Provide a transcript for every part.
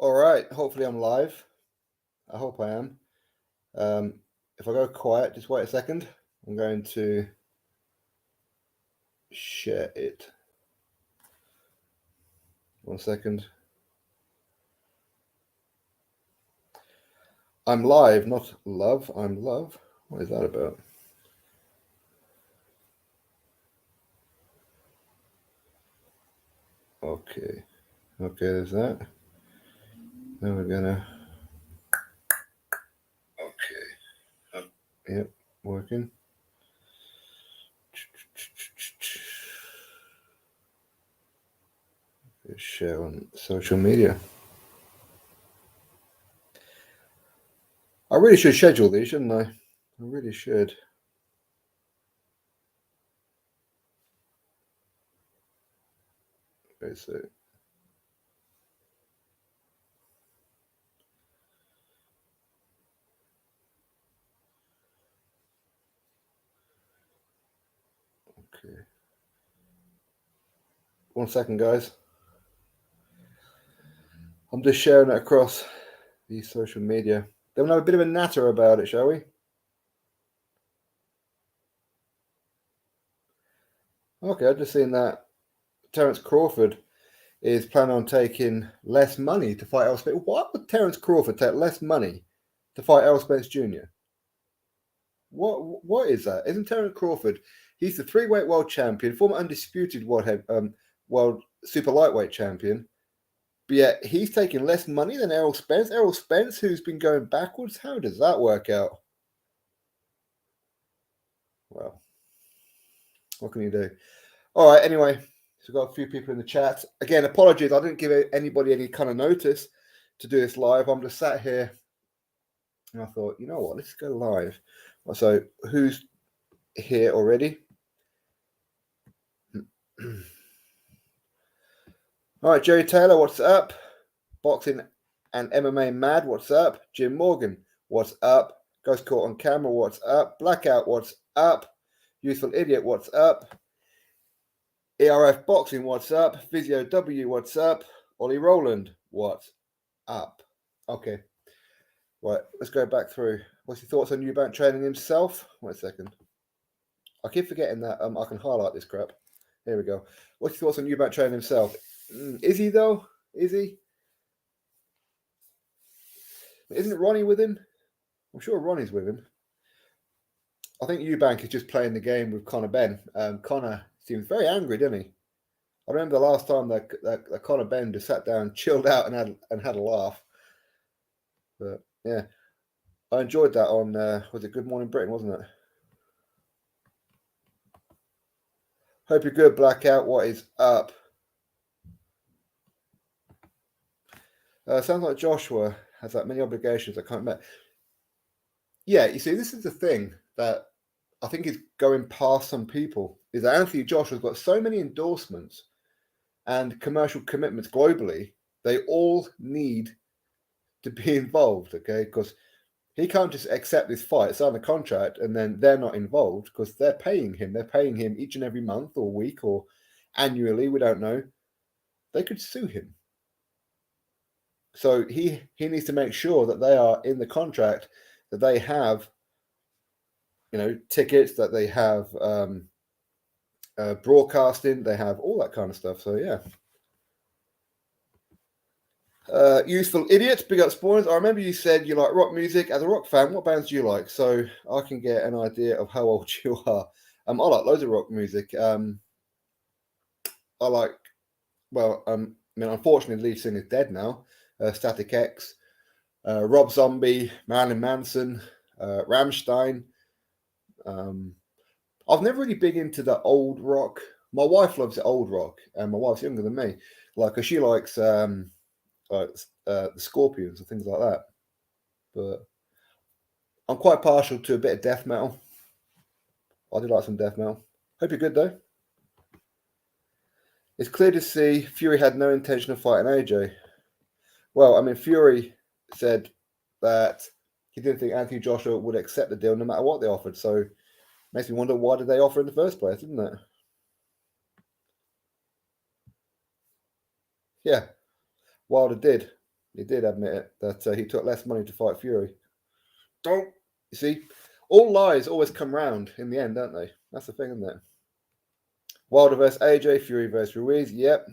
All right, hopefully I'm live. I hope I am. If I go quiet, just wait a second. I'm going to share it. 1 second. I'm live, not love. I'm love. What is that about? Okay. Okay, there's that. Then we're gonna. Okay. Yep, working. Share on social media. I really should schedule these, shouldn't I? I really should. Okay, so. Okay. 1 second, guys. I'm just sharing it across the social media. Then we'll have a bit of a natter about it, shall we? Okay, I've just seen that Terence Crawford is planning on taking less money to fight Errol Spence. Why would Terence Crawford take less money to fight Errol Spence Jr.? What is that? Isn't Terence Crawford? He's the 3-weight world champion, former undisputed world super lightweight champion. But yet he's taking less money than Errol Spence. Errol Spence, who's been going backwards. How does that work out? Well, what can you do? All right. Anyway, so we've got a few people in the chat. Again, apologies. I didn't give anybody any kind of notice to do this live. I'm just sat here and I thought, you know what? Let's go live. So who's here already? All right, Jerry Taylor, what's up? Boxing and MMA Mad, what's up? Jim Morgan, what's up? Ghost Caught on Camera, what's up? Blackout, what's up? Useful Idiot, what's up? ERF Boxing, what's up? Physio W, what's up? Ollie Rowland, what's up? Okay. Right, let's go back through. What's your thoughts on Eubank training himself? Wait a second. I keep forgetting that I can highlight this crap. Here we go. What's your thoughts on Eubank training himself? Is he, though? Is he? Isn't Ronnie with him? I'm sure Ronnie's with him. I think Eubank is just playing the game with Conor Benn. Conor seems very angry, didn't he? I remember the last time that Conor Benn just sat down, chilled out, and had a laugh. But yeah, I enjoyed that on was it Good Morning Britain, wasn't it? Hope you're good, Blackout. What is up? Sounds like Joshua has that many obligations I can't met. Yeah, you see, this is the thing that I think is going past some people, is that Anthony Joshua's got so many endorsements and commercial commitments globally, they all need to be involved, okay? Because he can't just accept this fight, sign a contract, and then they're not involved because they're paying him. They're paying him each and every month or week or annually, we don't know. They could sue him. So he needs to make sure that they are in the contract, that they have, tickets, that they have broadcasting, they have all that kind of stuff. So yeah. Useful Idiot, big up Spawners. I remember you said you like rock music. As a rock fan, what bands do you like? So I can get an idea of how old you are. I like loads of rock music. I like, unfortunately, lead singer is dead now. Static X, Rob Zombie, Marilyn Manson, Rammstein. I've never really been into the old rock. My wife loves the old rock, and my wife's younger than me. Cause she likes the Scorpions and things like that. But I'm quite partial to a bit of death metal. I do like some death metal. Hope you're good though. It's clear to see Fury had no intention of fighting AJ. Well, Fury said that he didn't think Anthony Joshua would accept the deal no matter what they offered. So makes me wonder, why did they offer in the first place, isn't it? Yeah, Wilder did. He did admit it, that he took less money to fight Fury. You see, all lies always come round in the end, don't they? That's the thing, isn't it? Wilder versus AJ, Fury versus Ruiz, yep.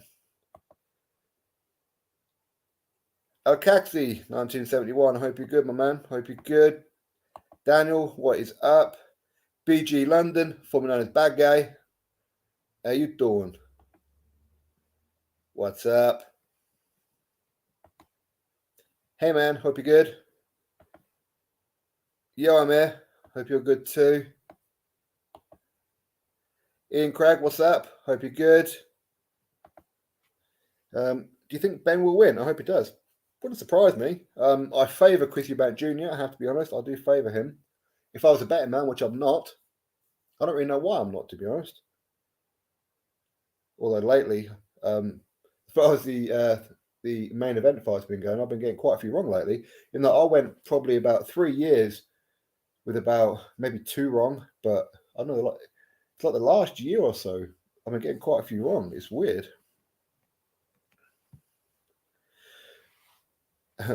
Alcaxi, 1971, I hope you're good, my man. Hope you're good. Daniel, what is up? BG London, formerly known as Bad Guy. How you doing? What's up? Hey, man, hope you're good. Yo, I'm here. Hope you're good too. Ian Craig, what's up? Hope you're good. Do you think Benn will win? I hope he does. Wouldn't surprise me. I favour Chris Eubank Jr., I have to be honest. I do favour him. If I was a betting man, which I'm not, I don't really know why I'm not, to be honest. Although lately, as far as the main event fight's been going, I've been getting quite a few wrong lately. In that I went probably about 3 years with about maybe 2 wrong, but I don't know, it's like the last year or so, I've been getting quite a few wrong. It's weird.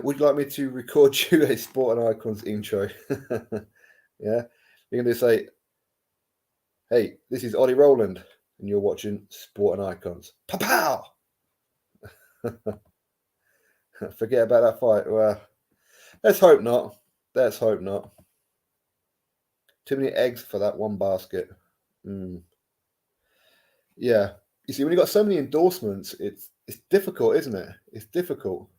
Would you like me to record you a Sport and Icons intro? Yeah, you're going to say, hey, this is Ollie Rowland, and you're watching Sport and Icons. Pow! Forget about that fight. Well, let's hope not. Let's hope not. Too many eggs for that one basket. Yeah. You see, when you've got so many endorsements, it's difficult, isn't it? It's difficult.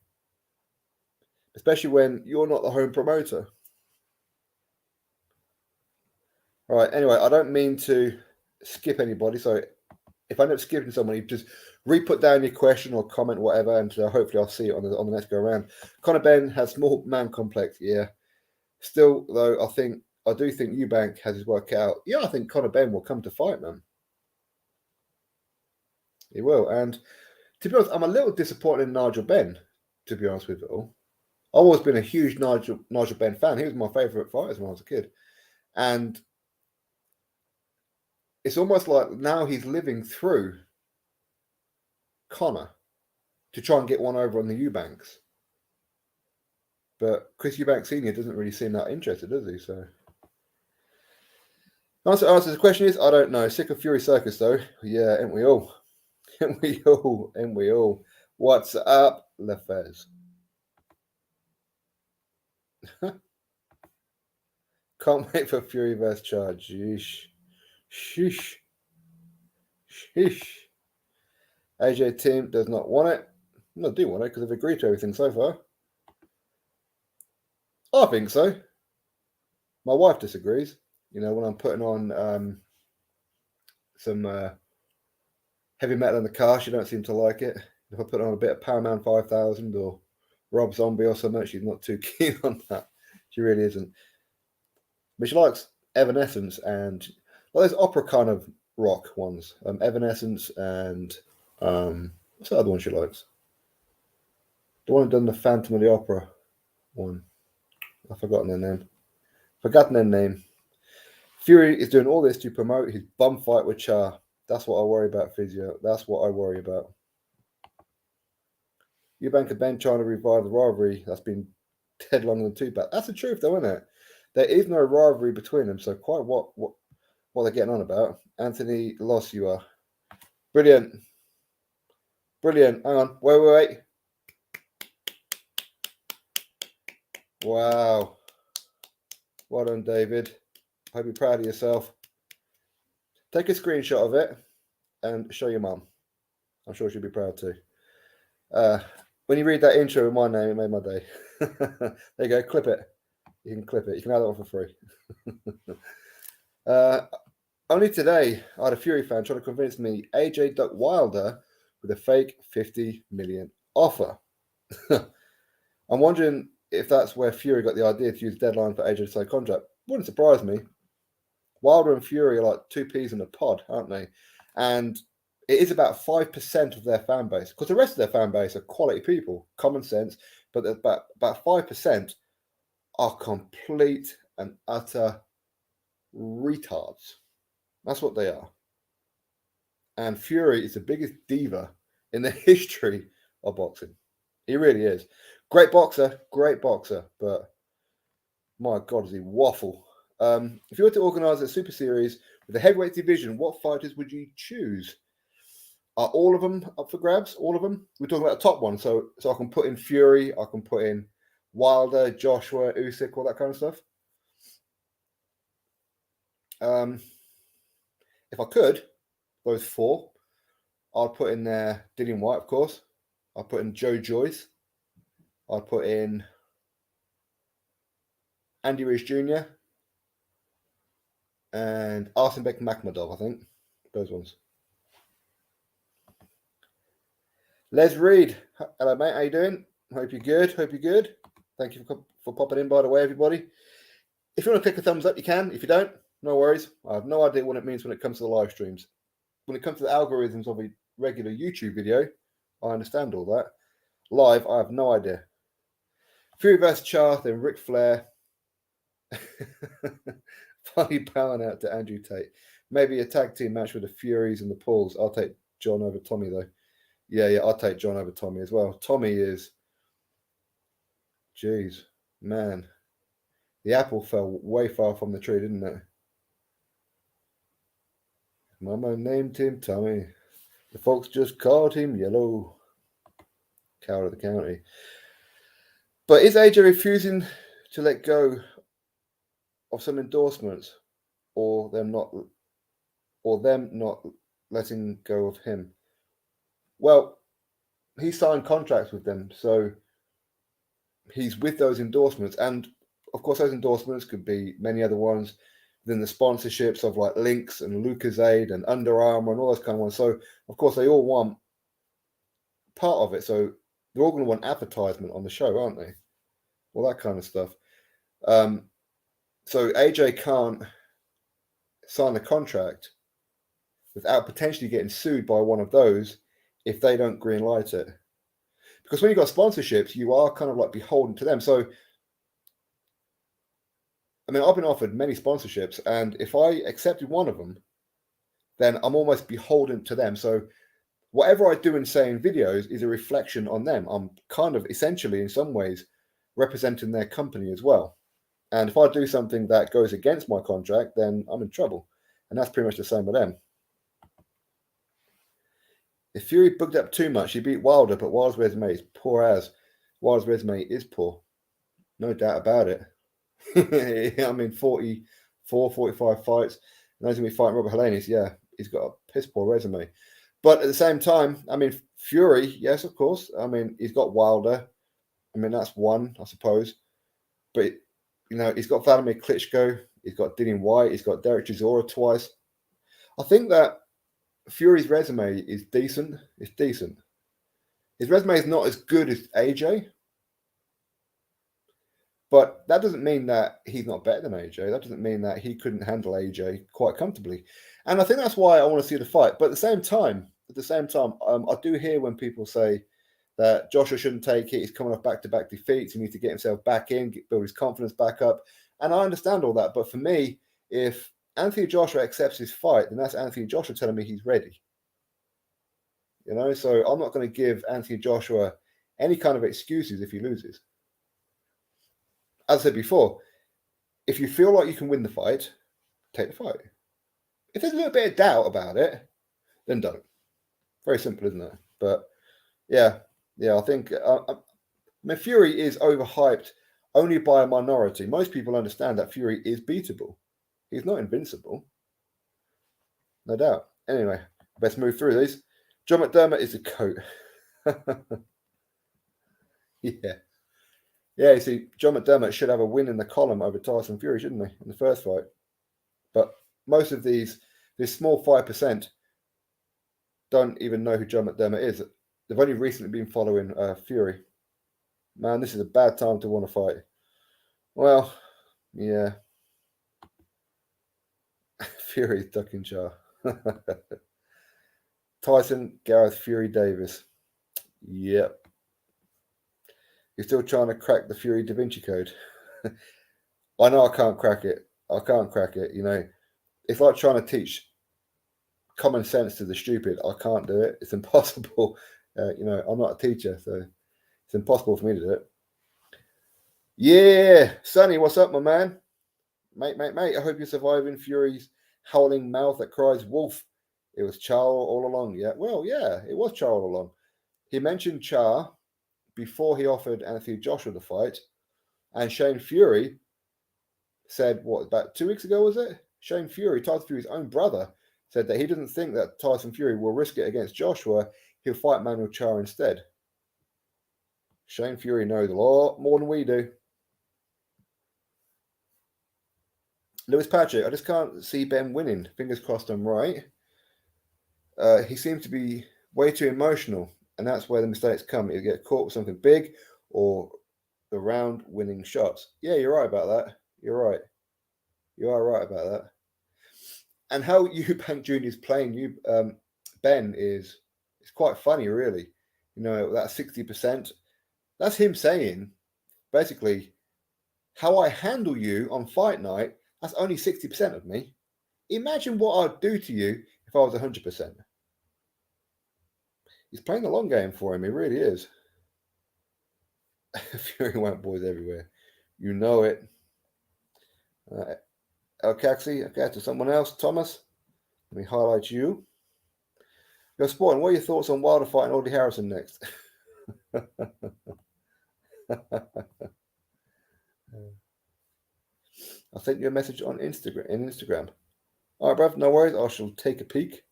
Especially when you're not the home promoter. All right, anyway, I don't mean to skip anybody, so if I end up skipping someone, you just re-put down your question or comment, whatever, and hopefully I'll see it on the next go around. Conor Benn has small man complex, yeah. Still, though, I do think Eubank has his work out. Yeah, I think Conor Benn will come to fight, man. He will, and to be honest, I'm a little disappointed in Nigel Benn, to be honest with it all. I've always been a huge Nigel Benn fan. He was my favourite fighter when I was a kid. And it's almost like now he's living through Conor to try and get one over on the Eubanks. But Chris Eubank Sr. doesn't really seem that interested, does he? So, answer to the question is, I don't know. Sick of Fury Circus, though. Yeah, ain't we all? Ain't we all? Ain't we all? What's up, Lefez? Can't wait for Fury vs. Charge. Sheesh. Sheesh. Sheesh. AJ team does not want it. No, I do want it because they've agreed to everything so far. I think so. My wife disagrees. You know, when I'm putting on some heavy metal in the car, she don't seem to like it. If I put on a bit of Powerman 5000 or Rob Zombie or something, she's not too keen on that. She really isn't. But she likes Evanescence and those opera kind of rock ones. Evanescence and what's the other one she likes? The one who done the Phantom of the Opera one. I've forgotten their name. Fury is doing all this to promote his bum fight with Char. That's what I worry about, Physio. That's what I worry about. Eubank and Benn trying to revive the rivalry that's been dead longer than 2 back. That's the truth, though, isn't it? There is no rivalry between them, so quite what they're getting on about. Anthony Loss, you are. Brilliant. Hang on. Wait. Wow. Well done, David. Hope you're proud of yourself. Take a screenshot of it and show your mum. I'm sure she'll be proud too. When you read that intro with my name, it made my day. There you go. Clip it. You can clip it. You can have that one for free. Only today, I had a Fury fan trying to convince me AJ ducked Wilder with a fake 50 million offer. I'm wondering if that's where Fury got the idea to use deadline for AJ to sign contract. Wouldn't surprise me. Wilder and Fury are like 2 peas in a pod, aren't they? And it is about 5% of their fan base, because the rest of their fan base are quality people, common sense, but about 5% are complete and utter retards. That's what they are. And Fury is the biggest diva in the history of boxing. He really is. Great boxer, but my God, does he waffle. If you were to organise a super series with the heavyweight division, what fighters would you choose? Are all of them up for grabs? All of them? We're talking about the top one, so I can put in Fury, I can put in Wilder, Joshua, Usyk, all that kind of stuff. If I could, those four, I'd put in there Dillian White, of course. I'd put in Joe Joyce. I'd put in Andy Ruiz Jr. and Arsenbek Makhmadov, I think. Those ones. Les Reed. Hello, mate. How you doing? Hope you're good. Thank you for popping in, by the way, everybody. If you want to click a thumbs up, you can. If you don't, no worries. I have no idea what it means when it comes to the live streams. When it comes to the algorithms of a regular YouTube video, I understand all that. Live, I have no idea. Fury vs. Char, then Ric Flair. Funny bowing out to Andrew Tate. Maybe a tag team match with the Furies and the Pauls. I'll take John over Tommy, though. Yeah, I'll take John over Tommy as well. Tommy is... Jeez, man. The apple fell way far from the tree, didn't it? Mama named him Tommy. The folks just called him Yellow. Coward of the county. But is AJ refusing to let go of some endorsements, or them not letting go of him? Well, he signed contracts with them, so he's with those endorsements, and of course those endorsements could be many other ones. Then the sponsorships of like Lynx and Lucozade and Under Armour and all those kind of ones. So of course they all want part of it. So they're all going to want advertisement on the show, aren't they? All that kind of stuff. So AJ can't sign a contract without potentially getting sued by one of those if they don't green light it. Because when you've got sponsorships, you are kind of like beholden to them. So, I mean, I've been offered many sponsorships, and if I accepted one of them, then I'm almost beholden to them. So whatever I do and say in videos is a reflection on them. I'm kind of essentially, in some ways, representing their company as well. And if I do something that goes against my contract, then I'm in trouble. And that's pretty much the same with them. If Fury booked up too much, he beat Wilder, but Wilder's resume is poor as. Wilder's resume is poor. No doubt about it. I mean, 44, 45 fights. And he's going to be fighting Robert Helenius. Yeah, he's got a piss poor resume. But at the same time, I mean, Fury, yes, of course. I mean, he's got Wilder. I mean, that's one, I suppose. But, you know, he's got Vladimir Klitschko. He's got Dillian White. He's got Derek Chisora twice. I think that Fury's resume is decent. It's decent. His resume is not as good as AJ. But that doesn't mean that he's not better than AJ. That doesn't mean that he couldn't handle AJ quite comfortably. And I think that's why I want to see the fight. But at the same time, I do hear when people say that Joshua shouldn't take it. He's coming off back-to-back defeats. He needs to get himself back in, build his confidence back up. And I understand all that. But for me, if Anthony Joshua accepts his fight, then that's Anthony Joshua telling me he's ready. You know, so I'm not going to give Anthony Joshua any kind of excuses if he loses. As I said before, if you feel like you can win the fight, take the fight. If there's a little bit of doubt about it, then don't. Very simple, isn't it? But yeah, I think Fury is overhyped only by a minority. Most people understand that Fury is beatable. He's not invincible. No doubt. Anyway, let's move through these. John McDermott is a coat. Yeah. Yeah, you see, John McDermott should have a win in the column over Tyson Fury, shouldn't he, in the first fight? But most of this small 5% don't even know who John McDermott is. They've only recently been following Fury. Man, this is a bad time to want to fight. Well, yeah. Fury's ducking Char. Tyson, Gareth, Fury, Davis. Yep. You're still trying to crack the Fury Da Vinci Code. I know I can't crack it. You know, it's like trying to teach common sense to the stupid. I can't do it. It's impossible. You know, I'm not a teacher, so it's impossible for me to do it. Yeah, Sonny, what's up, my man? Mate. I hope you're surviving Fury's howling mouth that cries wolf. It was Char all along. Yeah, well, yeah, it was Char all along. He mentioned Char before he offered Anthony Joshua the fight, and Shane Fury said, what, about 2 weeks ago, was it? Shane Fury, Tyson Fury's own brother, said that he doesn't think that Tyson Fury will risk it against Joshua. He'll fight Manuel Char instead. Shane Fury knows a lot more than we do. Lewis Patrick, I just can't see Benn winning. Fingers crossed I'm right. He seems to be way too emotional, and that's where the mistakes come. You get caught with something big or the round winning shots. Yeah, you're right about that. You're right. You are right about that. And how Eubank Jr. is playing Benn is quite funny, really. You know, that 60%. That's him saying, basically, how I handle you on fight night, that's only 60% of me. Imagine what I'd do to you if I was 100%. He's playing the long game for him. He really is. Fury went boys everywhere. You know it. El Caxi, okay, to someone else. Thomas, let me highlight you. Yo, Sporting, what are your thoughts on Wilder fighting Audley Harrison next? I sent you a message on Instagram. All right, bruv, no worries. I shall take a peek.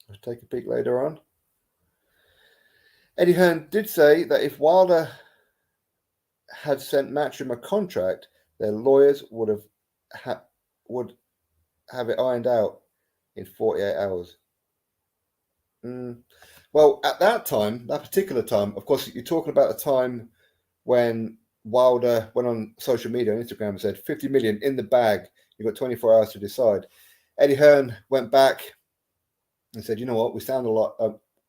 I'll take a peek later on. Eddie Hearn did say that if Wilder had sent Matchroom a contract, their lawyers would have it ironed out in 48 hours. Well, at that time, that particular time, of course, you're talking about the time when Wilder went on social media on Instagram and said 50 million in the bag. You've got 24 hours to decide. Eddie Hearn went back and said, you know what, we sound a lot.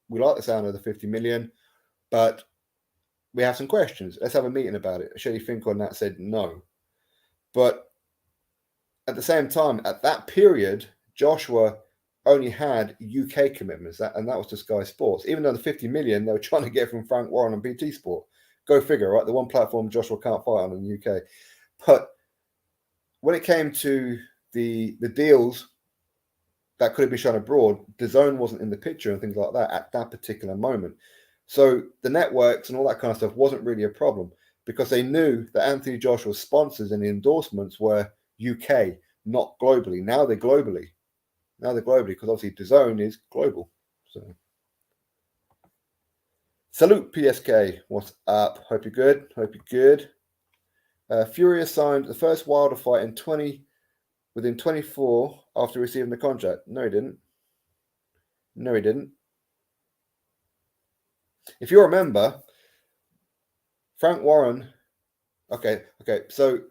We like the sound of the 50 million, but we have some questions. Let's have a meeting about it. Shelley Finkel and that said no. But at the same time, at that period, Joshua only had UK commitments, and that was to Sky Sports. Even though the 50 million they were trying to get from Frank Warren on BT Sport. Go figure, right? The one platform Joshua can't fight on in the UK. But when it came to the deals that could have been shown abroad, the zone wasn't in the picture and things like that at that particular moment. So the networks and all that kind of stuff wasn't really a problem because they knew that Anthony Joshua's sponsors and the endorsements were UK, not globally. Now they're globally. Because obviously DAZN is global. So, salute PSK. What's up? Hope you're good. Fury signed the first Wilder fight within 24 after receiving the contract. No, he didn't. If you remember, Frank Warren. Okay. So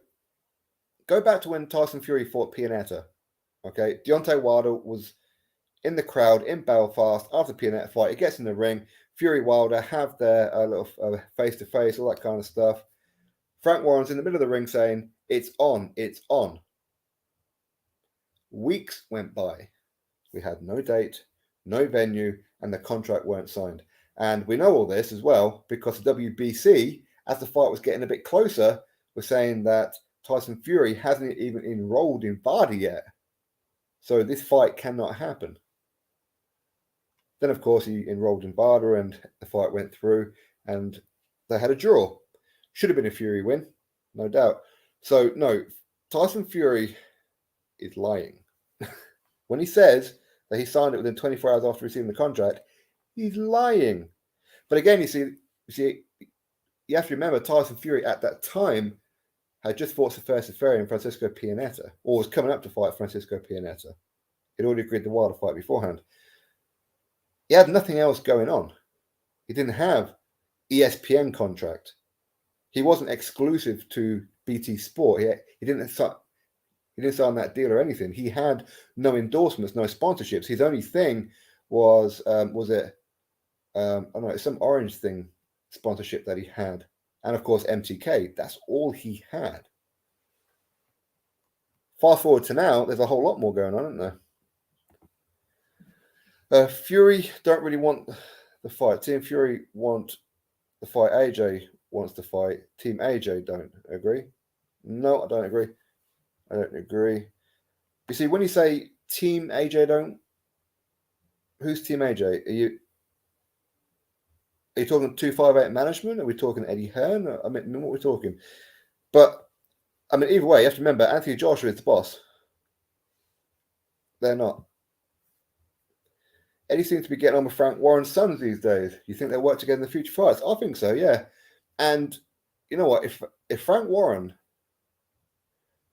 go back to when Tyson Fury fought Pianetta. Okay, Deontay Wilder was in the crowd in Belfast after the Pianetta fight. He gets in the ring. Fury Wilder have their little face-to-face, all that kind of stuff. Frank Warren's in the middle of the ring saying, it's on. Weeks went by. We had no date, no venue, and the contract weren't signed. And we know all this as well because the WBC, as the fight was getting a bit closer, was saying that Tyson Fury hasn't even enrolled in VADA yet. So this fight cannot happen. Then, of course, he enrolled in VADA and the fight went through and they had a draw. Should have been a Fury win, no doubt. So, no, Tyson Fury is lying. When he says that he signed it within 24 hours after receiving the contract, he's lying. But again, you see, you have to remember Tyson Fury at that time had just fought Seferi and Francisco Pianetta, or was coming up to fight Francisco Pianetta. He'd already agreed the Wilder fight beforehand. He had nothing else going on. He didn't have ESPN contract. He wasn't exclusive to BT Sport. He didn't sign that deal or anything. He had no endorsements, no sponsorships. His only thing was I don't know, some orange thing sponsorship that he had. And of course, MTK. That's all he had. Fast forward to now, there's a whole lot more going on, isn't there? Fury don't really want the fight. Team Fury want the fight AJ wants to fight. Team AJ don't agree. No, I don't agree. I don't agree. You see, when you say Team AJ don't, who's Team AJ? Are you talking 258 management? Are we talking Eddie Hearn? I mean, what are we talking? But I mean, either way, you have to remember Anthony Joshua is the boss. They're not. Eddie seems to be getting on with Frank Warren's sons these days. You think they'll work together in the future fights? I think so, yeah. And you know what? If Frank Warren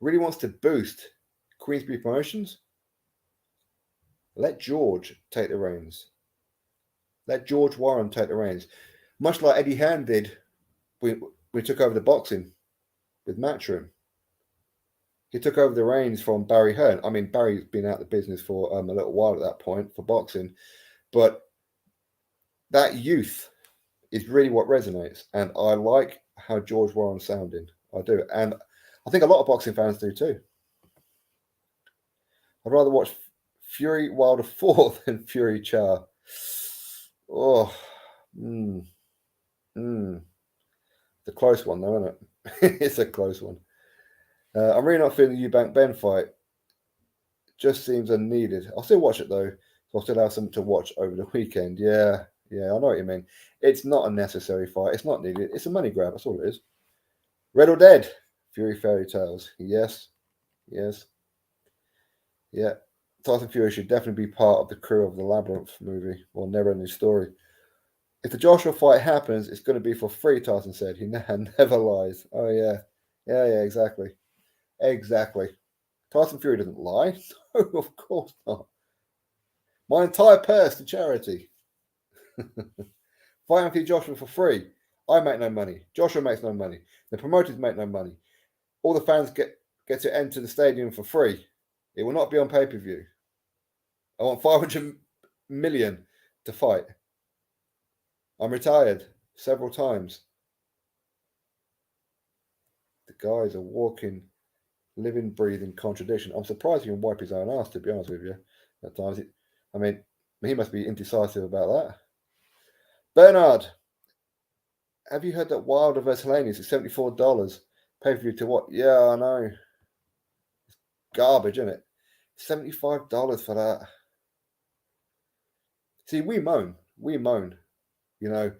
really wants to boost Queensberry Promotions, let George take the reins. Let George Warren take the reins. Much like Eddie Hearn did when we took over the boxing with Matchroom. He took over the reins from Barry Hearn. I mean, Barry's been out of the business for a little while at that point for boxing. But that youth is really what resonates. And I like how George Warren's sounding. I do. And I think a lot of boxing fans do too. I'd rather watch Fury Wilder 4 than Fury Cha. Oh, It's a close one, though, isn't it? It's a close one. I'm really not feeling the Eubank Benn fight. Just seems unneeded. I'll still watch it though. So I'll still have something to watch over the weekend. Yeah, I know what you mean. It's not a necessary fight. It's not needed. It's a money grab. That's all it is. Red or Dead? Fury Fairy Tales. Yes. Yeah. Tyson Fury should definitely be part of the crew of the Labyrinth movie or Never Ending Story. If the Joshua fight happens, it's going to be for free, Tyson said. He never lies. Oh, yeah. Yeah, exactly. Tyson Fury doesn't lie. No, of course not. My entire purse to charity. Fight Anthony Joshua for free. I make no money. Joshua makes no money. The promoters make no money. All the fans get to enter the stadium for free. It will not be on pay-per-view. I want 500 million to fight. I'm retired several times. The guys are walking, living, breathing contradiction. I'm surprised he can wipe his own ass, to be honest with you, at times. I mean, he must be indecisive about that. Bernard, have you heard that Wilder vs. Helenius is $74 pay-per-view to what? Yeah, I know. It's garbage, isn't it? $75 for that. See, we moan. You know,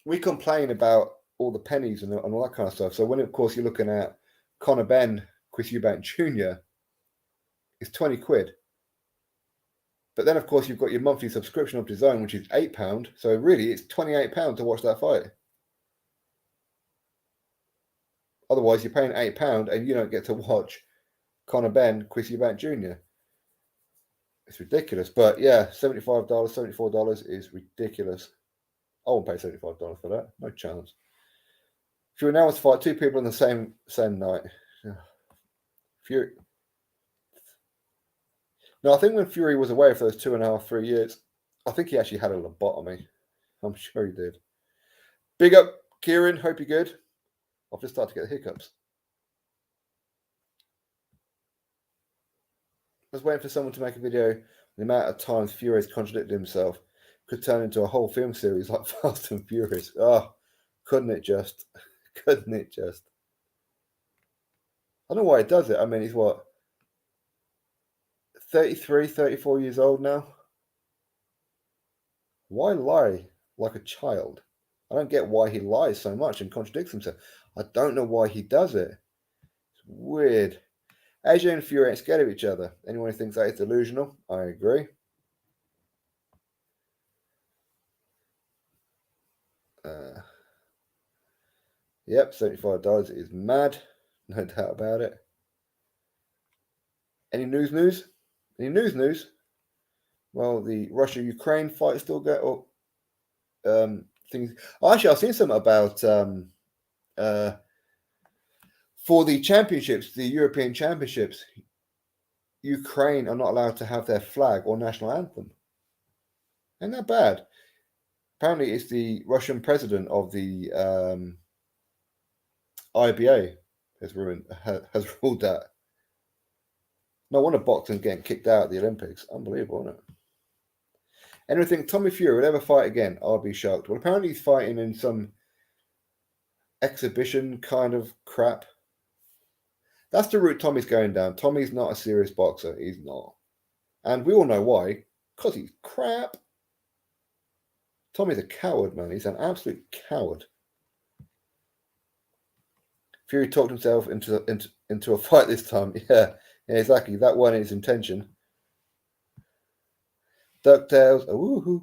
we complain about all the pennies and all that kind of stuff. So when, of course, you're looking at Conor Benn, Chris Eubank Jr., it's 20 quid. But then, of course, you've got your monthly subscription of DAZN, which is £8. So really, it's £28 to watch that fight. Otherwise, you're paying £8 and you don't get to watch Conor Benn, Chris Eubank Jr. It's ridiculous. But yeah, $75, $74 is ridiculous. I won't pay $75 for that. No chance. Fury now wants to fight two people on the same night. Fury. No, I think when Fury was away for those 2.5, 3 years, I think he actually had a lobotomy. I'm sure he did. Big up, Kieran. Hope you're good. I've just started to get the hiccups. I was waiting for someone to make a video. The amount of times Fury has contradicted himself could turn into a whole film series like Fast and Furious. Oh, couldn't it just? I don't know why it does it. I mean, he's what? 33, 34 years old now. Why lie like a child? I don't get why he lies so much and contradicts himself. I don't know why he does it. It's weird. AJ and Fury ain't scared of each other. Anyone who thinks that is delusional, I agree. Yep, $75 is mad. No doubt about it. Any news? Any news? Well, the Russia-Ukraine fight still go. Things. Actually, I've seen something about for the championships, the European Championships. Ukraine are not allowed to have their flag or national anthem. Ain't that bad? Apparently, it's the Russian president of the IBA has ruled that. No wonder boxing getting kicked out of the Olympics. Unbelievable, isn't it? Anyone think Tommy Fury would ever fight again? I'll be shocked. Well, apparently he's fighting in some exhibition kind of crap. That's the route Tommy's going down. Tommy's not a serious boxer. He's not. And we all know why. Because he's crap. Tommy's a coward, man. He's an absolute coward. Fury talked himself into a fight this time. Yeah, exactly. That wasn't his intention. DuckTales. Woohoo.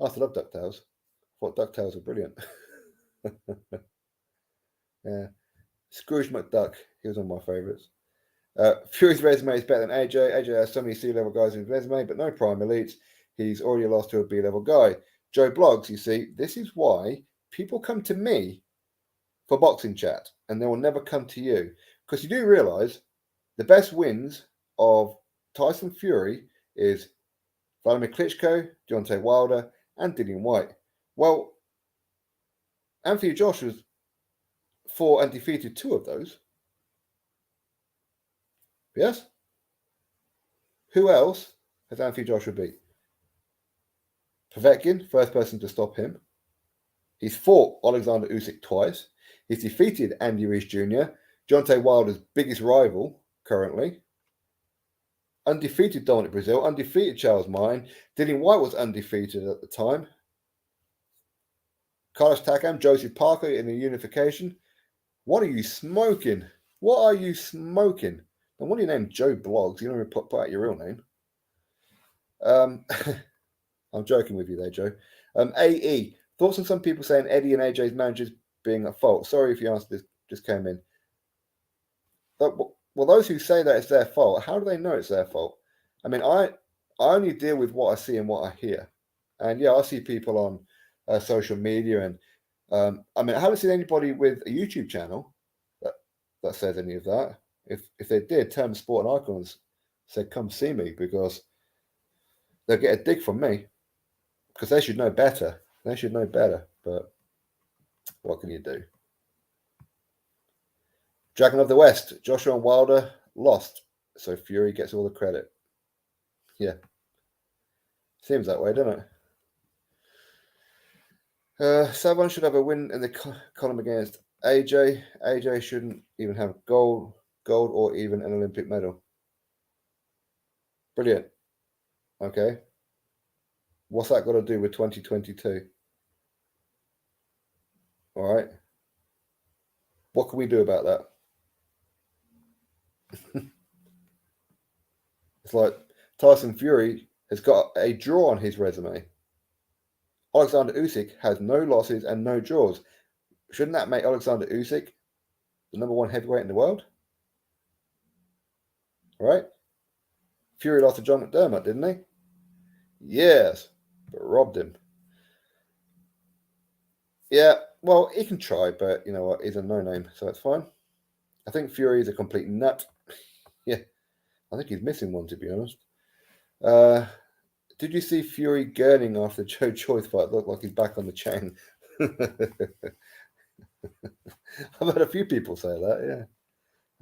I used to love DuckTales. I thought DuckTales were brilliant. Yeah. Scrooge McDuck. He was one of my favourites. Fury's resume is better than AJ. AJ has so many C-level guys in his resume, but no prime elites. He's already lost to a B-level guy. Joe Blogs, you see, this is why people come to me for boxing chat, and they will never come to you. Because you do realise the best wins of Tyson Fury is Vladimir Klitschko, Deontay Wilder, and Dillian White. Well, Anthony Joshua's fought and defeated 2 of those. Yes? Who else has Anthony Joshua beat? Povetkin, first person to stop him. He's fought Alexander Usyk twice. He's defeated Andy Ruiz Jr., Deontay Wilder's biggest rival currently. Undefeated Dominic Brazil, undefeated Charles Mine. Dillian White was undefeated at the time. Carlos Takam, Joseph Parker in the unification. What are you smoking? What are you smoking? And what are you named Joe Blogs? You don't even put out your real name. I'm joking with you there, Joe. AE. Thoughts on some people saying Eddie and AJ's managers being at fault? Sorry if you answered this, just came in. But, well, those who say that it's their fault, how do they know it's their fault? I mean, I only deal with what I see and what I hear. And yeah, I see people on social media, and I mean, I haven't seen anybody with a YouTube channel that says any of that. If they did, Term Sport and Icons said, come see me, because they'll get a dig from me, because they should know better. They should know better, but what can you do? Dragon of the West, Joshua and Wilder lost, so Fury gets all the credit. Yeah. Seems that way, doesn't it? Someone should have a win in the column against AJ. AJ shouldn't even have gold or even an Olympic medal. Brilliant. Okay. What's that got to do with 2022? All right. What can we do about that? It's like Tyson Fury has got a draw on his resume. Alexander Usyk has no losses and no draws. Shouldn't that make Alexander Usyk the #1 heavyweight in the world? All right. Fury lost to John McDermott, didn't he? Yes, but robbed him. Yeah, well, he can try, but you know what? He's a no-name, so it's fine. I think Fury is a complete nut. Yeah, I think he's missing one, to be honest. Did you see Fury gurning after the Joe Choice fight? Looked like he's back on the chain. I've had a few people say that, yeah.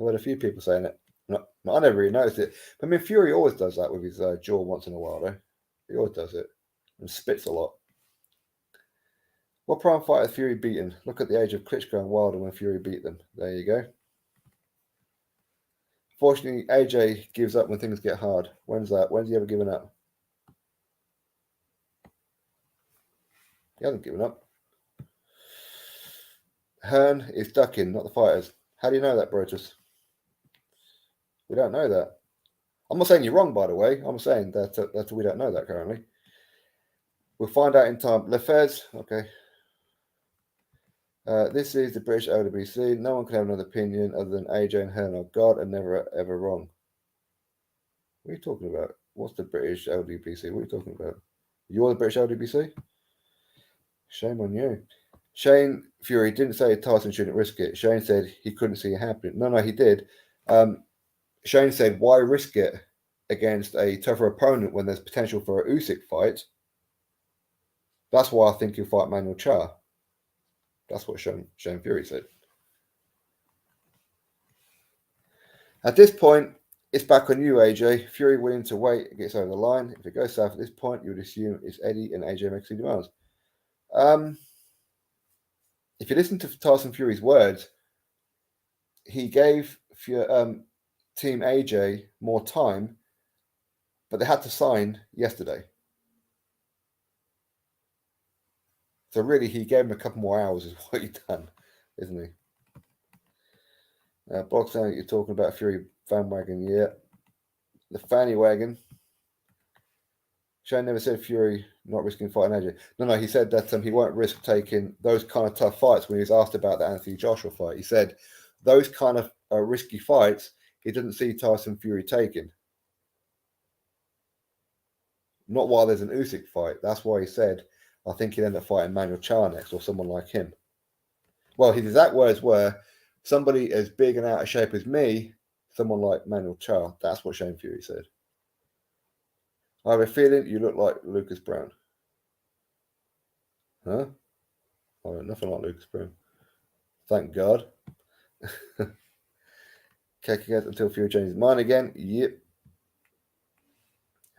I've had a few people saying it. No, I never really noticed it. But I mean, Fury always does that with his jaw once in a while, though. He always does it. And spits a lot. What prime fighter has Fury beaten? Look at the age of Klitschko and Wilder when Fury beat them. There you go. Fortunately, AJ gives up when things get hard. When's that? When's he ever given up? He hasn't given up. Hearn is ducking, not the fighters. How do you know that, Brutus? We don't know that. I'm not saying you're wrong, by the way. I'm saying that we don't know that currently. We'll find out in time. Lefez, okay. This is the British LWC. No one can have another opinion other than AJ and Hearn are God and never ever wrong. What are you talking about? What's the British LWC? What are you talking about? You're the British LWC? Shame on you. Shane Fury didn't say Tyson shouldn't risk it. Shane said he couldn't see it happening. No, he did. Shane said, why risk it against a tougher opponent when there's potential for a Usyk fight? That's why I think he'll fight Manuel Charr. That's what Shane Fury said. At this point, it's back on you, AJ. Fury willing to wait, it gets over the line. If it goes south at this point, you would assume it's Eddie and AJ makes 2 demands. if you listen to Tyson Fury's words, he gave Team AJ more time, but they had to sign yesterday. So really, he gave him a couple more hours is what he's done, isn't he? Blog saying you're talking about Fury fan wagon, yeah. The fanny wagon. Shane never said Fury not risking fighting AJ. No, he said that he won't risk taking those kind of tough fights when he was asked about the Anthony Joshua fight. He said those kind of risky fights he didn't see Tyson Fury taking. Not while there's an Usyk fight. That's why he said, I think he'd end up fighting Manuel Charr next or someone like him. Well, his exact words were, somebody as big and out of shape as me, someone like Manuel Charr. That's what Shane Fury said. I have a feeling you look like Lucas Brown. Huh? Oh, nothing like Lucas Brown. Thank God. KK until Fury changes his mind again. Yep.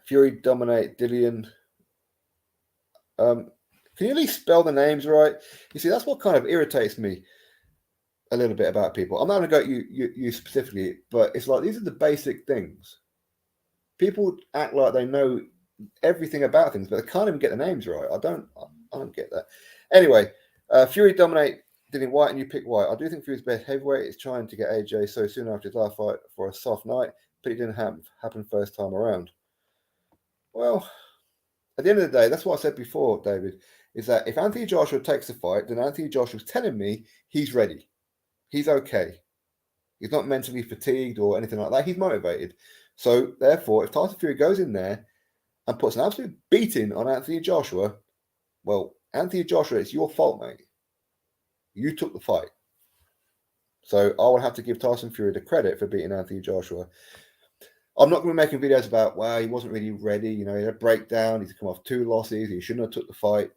Fury dominate Dillian. Can you at least spell the names right? You see, that's what kind of irritates me a little bit about people. I'm not going to go at you specifically, but it's like these are the basic things. People act like they know everything about things, but they can't even get the names right. I don't get that. Anyway, Fury dominate Dillian White, and you pick White. I do think Fury's best heavyweight is trying to get AJ so soon after his last fight for a soft night, but it didn't happen first time around. Well, at the end of the day, that's what I said before, David, is that if Anthony Joshua takes the fight, then Anthony Joshua's telling me he's ready. He's okay. He's not mentally fatigued or anything like that. He's motivated. So, therefore, if Tyson Fury goes in there and puts an absolute beating on Anthony Joshua, well, Anthony Joshua, it's your fault, mate. You took the fight. So, I would have to give Tyson Fury the credit for beating Anthony Joshua. I'm not going to be making videos about, well, he wasn't really ready. You know, he had a breakdown. He's come off 2 losses. He shouldn't have took the fight.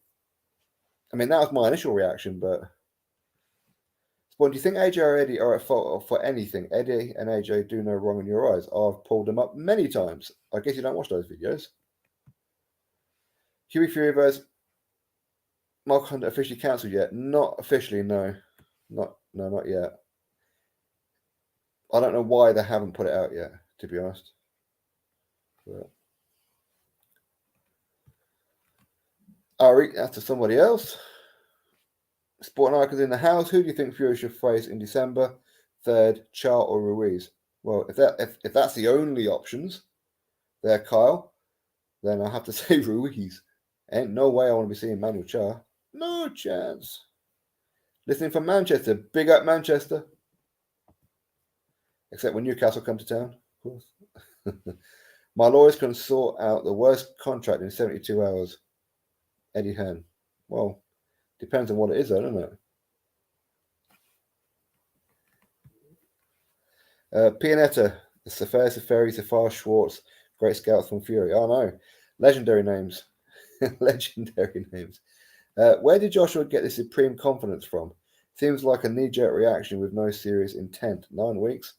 I mean, that was my initial reaction, but... Well, do you think AJ or Eddie are at fault for anything? Eddie and AJ do no wrong in your eyes. I've pulled them up many times. I guess you don't watch those videos. Huey Fury versus Mark Hunter officially cancelled yet? Not officially, no. Not yet. I don't know why they haven't put it out yet, to be honest. But... I'll read that to somebody else. Sporting Icons in the house. Who do you think Fury should face in December? Third, Charr or Ruiz? Well, if that's the only options there, Kyle, then I have to say Ruiz. Ain't no way I want to be seeing Manuel Charr. No chance. Listening from Manchester. Big up Manchester. Except when Newcastle come to town, of course. My lawyers can sort out the worst contract in 72 hours. Eddie Hearn. Well, depends on what it is, though, doesn't it? Pianetta, Safari, Safar, Schwartz, great scouts from Fury. Oh, no. Legendary names. Legendary names. Where did Joshua get this supreme confidence from? Seems like a knee-jerk reaction with no serious intent. 9 weeks?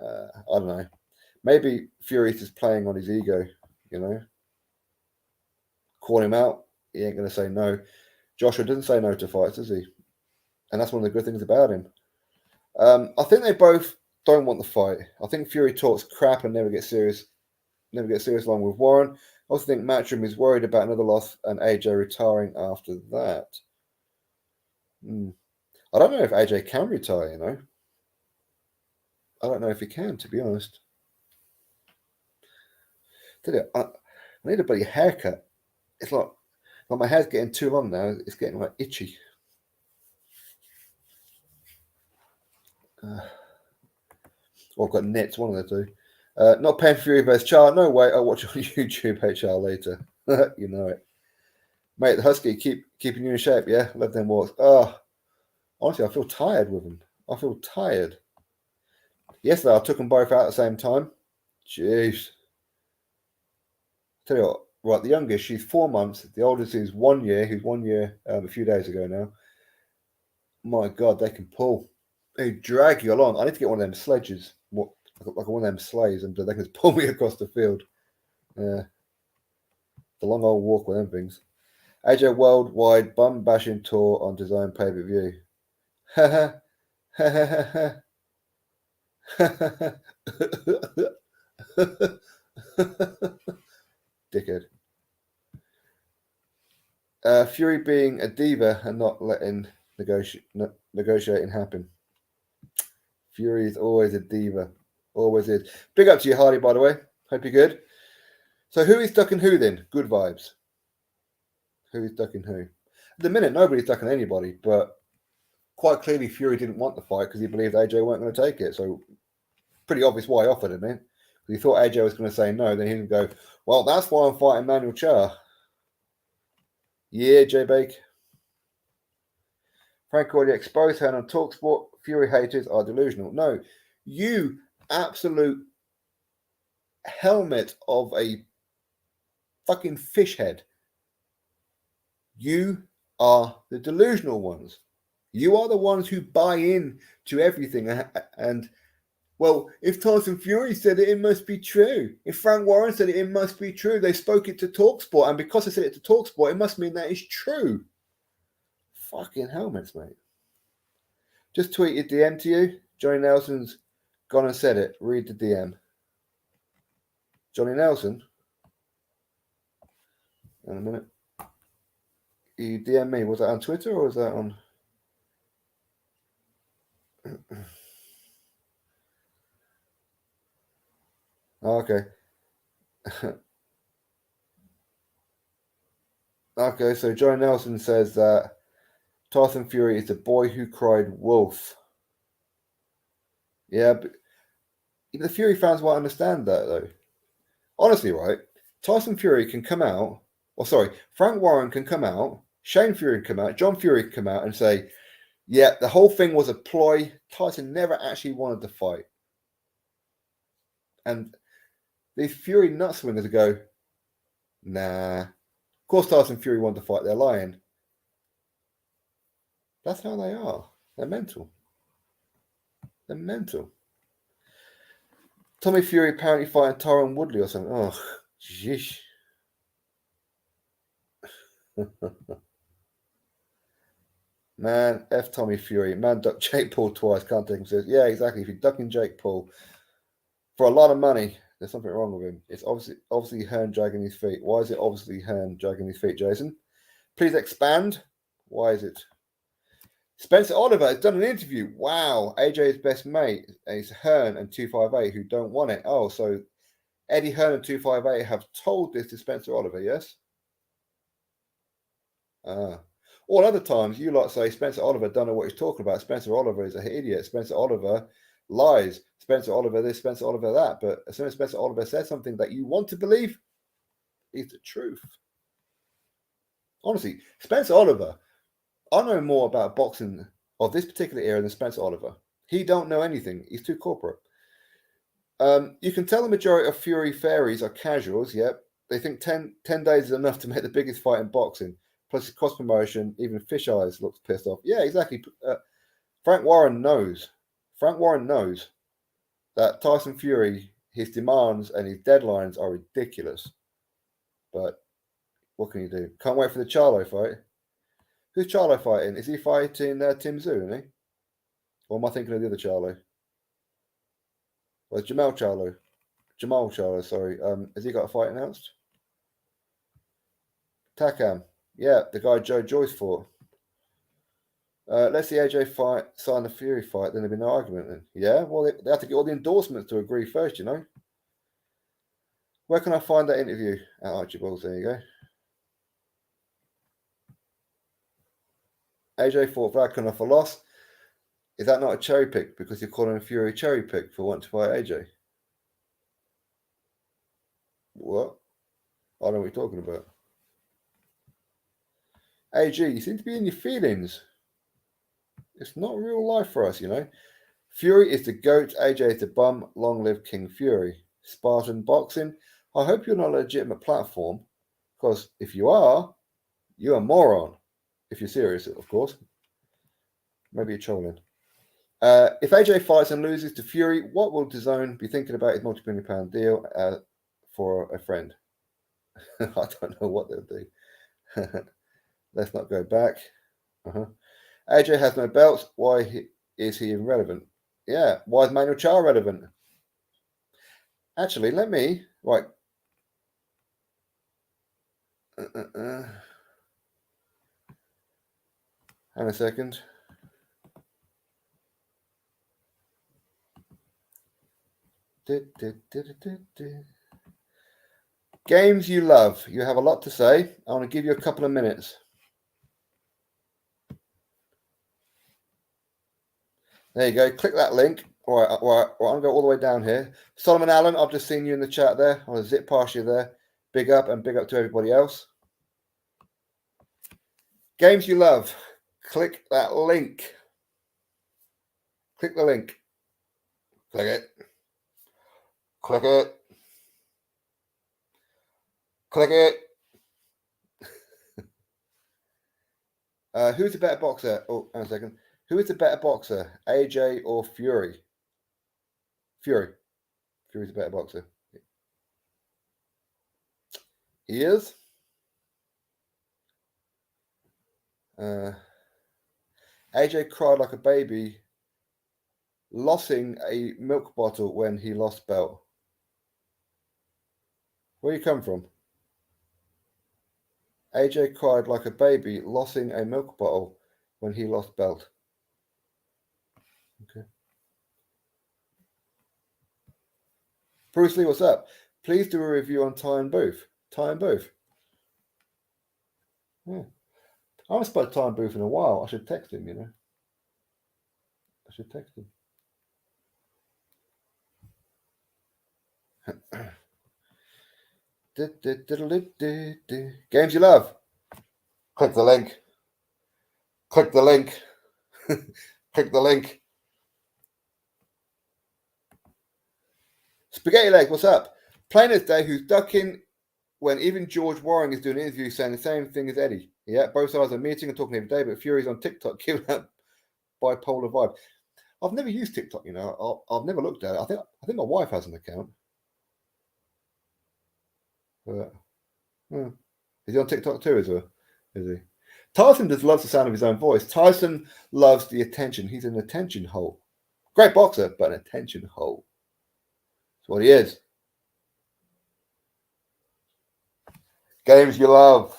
I don't know. Maybe Fury is playing on his ego, you know. Call him out. He ain't going to say no. Joshua doesn't say no to fights, does he? And that's one of the good things about him. I think they both don't want the fight. I think Fury talks crap and never gets serious along with Warren. I also think Matchroom is worried about another loss and AJ retiring after that. I don't know if AJ can retire, you know. I don't know if he can, to be honest. I need a bloody haircut. It's like my hair's getting too long now. It's getting like itchy. Or I've got nits, one of the two. Not paying for Fury versus Charr. No way. I'll watch on YouTube HR later. You know it. Mate, the Husky keeping you in shape, yeah? Love them walks. Honestly, I feel tired with them. I feel tired. Yesterday, I took them both out at the same time. Jeez. Tell you what, right, the youngest, she's 4 months. The oldest is 1 year, who's 1 year a few days ago now. My God, they can pull. They drag you along. I need to get one of them sledges, like one of them sleighs, and they can just pull me across the field. The long old walk with them things. AJ Worldwide Bum Bashing Tour on Design Pay-Per-View. Dickhead. Fury being a diva and not letting negotiating happen. Fury is always a diva. Always is. Big up to you, Hardy, by the way. Hope you're good. So who is ducking who then? Good vibes. Who is ducking who? At the minute, nobody's ducking anybody, but quite clearly Fury didn't want the fight because he believed AJ weren't going to take it. So pretty obvious why he offered it, man. He thought AJ was going to say no. Then he would go, well, that's why I'm fighting Manuel Char. Yeah, J-Bake. Frank already exposed her on TalkSport. Fury haters are delusional. No, you absolute helmet of a fucking fish head. You are the delusional ones. You are the ones who buy in to everything. And well, if Tyson Fury said it, it must be true. If Frank Warren said it, it must be true. They spoke it to TalkSport. And because they said it to TalkSport, it must mean that it's true. Fucking helmets, mate. Just tweeted DM to you. Johnny Nelson's gone and said it. Read the DM. Johnny Nelson. In a minute. You DM me. Was that on Twitter or was that on... Oh, okay. Okay, so Johnny Nelson says that Tyson Fury is the boy who cried wolf. Yeah, but the Fury fans won't understand that, though. Honestly, right? Tyson Fury can come out, Frank Warren can come out, Shane Fury can come out, John Fury can come out and say, yeah, the whole thing was a ploy. Tyson never actually wanted to fight. And these Fury nut swingers go, nah. Of course Tyson Fury wanted to fight, they're lying. That's how they are. They're mental. They're mental. Tommy Fury apparently fighting Tyron Woodley or something. Oh, jeez. Man, F Tommy Fury. Man ducked Jake Paul twice. Can't take him seriously. Yeah, exactly. If you're ducking Jake Paul for a lot of money, there's something wrong with him. It's obviously Hearn dragging his feet. Why is it obviously Hearn dragging his feet, Jason? Please expand. Why is it? Spencer Oliver has done an interview. Wow. AJ's best mate is Hearn and 258 who don't want it. Oh, so Eddie Hearn and 258 have told this to Spencer Oliver, yes? All other times, you lot say Spencer Oliver don't know what he's talking about. Spencer Oliver is an idiot. Spencer Oliver lies. Spencer Oliver this, Spencer Oliver that. But as soon as Spencer Oliver says something that you want to believe, it's the truth. Honestly, Spencer Oliver, I know more about boxing of this particular era than Spencer Oliver. He don't know anything. He's too corporate. You can tell the majority of Fury fairies are casuals, yep. They think 10 days is enough to make the biggest fight in boxing. Plus, it's cost promotion. Even Fish Eyes looks pissed off. Yeah, exactly. Frank Warren knows. Frank Warren knows that Tyson Fury, his demands and his deadlines are ridiculous. But what can you do? Can't wait for the Charlo fight. Who's Charlo fighting? Is he fighting Tim Tszyu, isn't he? Or am I thinking of the other Charlo? Well, Jamal Charlo, sorry. Has he got a fight announced? Takam. Yeah, the guy Joe Joyce fought. Let's see AJ fight, sign the Fury fight, then there'll be no argument then. Yeah, well, they have to get all the endorsements to agree first, you know. Where can I find that interview? At Archibald's, there you go. AJ fought Vlad for loss. Is that not a cherry pick because you're calling Fury cherry pick for wanting to fight AJ? What? I don't know what you're talking about. AG, you seem to be in your feelings. It's not real life for us, you know. Fury is the GOAT, AJ is the bum. Long live King Fury. Spartan Boxing. I hope you're not a legitimate platform, because if you are, you're a moron. If you're serious, of course. Maybe you're trolling. If AJ fights and loses to Fury, what will DAZN be thinking about his multi-million-pound deal for a friend? I don't know what they'll do. Let's not go back. AJ has no belts. Why is he irrelevant? Yeah. Why is Manuel Charr relevant? Actually, let me. Right. Hang a second. Games you love. You have a lot to say. I want to give you a couple of minutes. There you go. Click that link. All right. I'm going to go all the way down here. Solomon Allen, I've just seen you in the chat there. I want to zip past you there. Big up and big up to everybody else. Games you love. Click that link. Click the link. Click it. Click it. Click it. Who's the better boxer? Oh, hang on a second. Who is the better boxer, AJ or Fury? Fury. Fury's a better boxer. He is. AJ cried like a baby, losing a milk bottle when he lost belt. Where you come from? AJ cried like a baby, losing a milk bottle when he lost belt. Okay. Bruce Lee, what's up? Please do a review on Ty and Booth. Ty and Booth. Yeah. I haven't spoken to Ty and Booth in a while. I should text him, you know. I should text him. Games you love. Click the link. Click the link. Click the link. Spaghetti Leg, what's up? Plain as day, who's ducking when even George Warren is doing an interview saying the same thing as Eddie. Yeah, both sides are meeting and talking every day, but Fury's on TikTok giving that bipolar vibe. I've never used TikTok, you know. I've never looked at it. I think my wife has an account. But, is he on TikTok too, is he? Tyson just loves the sound of his own voice. Tyson loves the attention. He's an attention hole. Great boxer, but an attention hole. That's what he is. Games you love.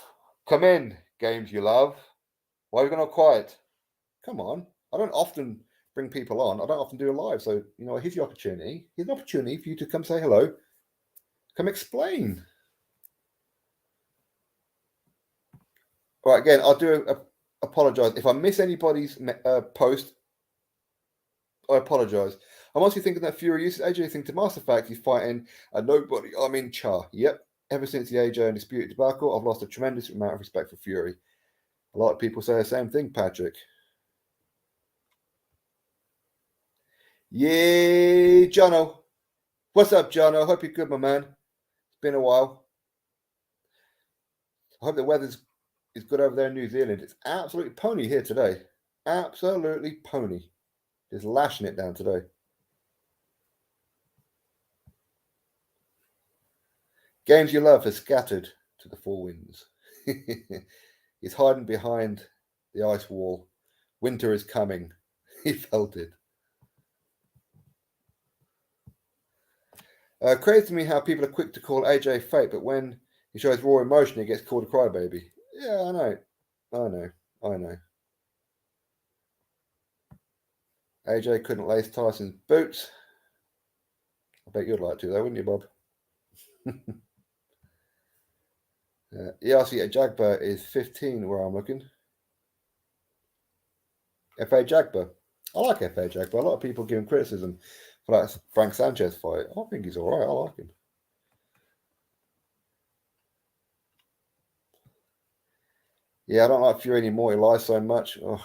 Come in, games you love. Why are we going to quiet? Come on. I don't often bring people on. I don't often do a live. So, you know, here's the opportunity. Here's an opportunity for you to come say hello. Come explain. All right, again, I'll do apologize. If I miss anybody's post, I apologize. I'm honestly thinking that Fury uses AJ thing to master fact. He's fighting a nobody. I'm in Char. Yep. Ever since the AJ and Disputed debacle, I've lost a tremendous amount of respect for Fury. A lot of people say the same thing, Patrick. Yay, Jono. What's up, Jono? Hope you're good, my man. It's been a while. I hope the weather's good over there in New Zealand. It's absolutely pony here today. Absolutely pony. Just lashing it down today. Games you love are scattered to the four winds. He's hiding behind the ice wall. Winter is coming. He felt it. Crazy to me how people are quick to call AJ fake, but when he shows raw emotion, he gets called a crybaby. Yeah, I know. AJ couldn't lace Tyson's boots. I bet you'd like to, though, wouldn't you, Bob? ERC at Jagba is 15 where I'm looking. FA Jagba. I like FA Jagba. A lot of people give him criticism for that Frank Sanchez fight. I think he's all right. I like him. Yeah, I don't like Fury anymore. He lies so much. Oh,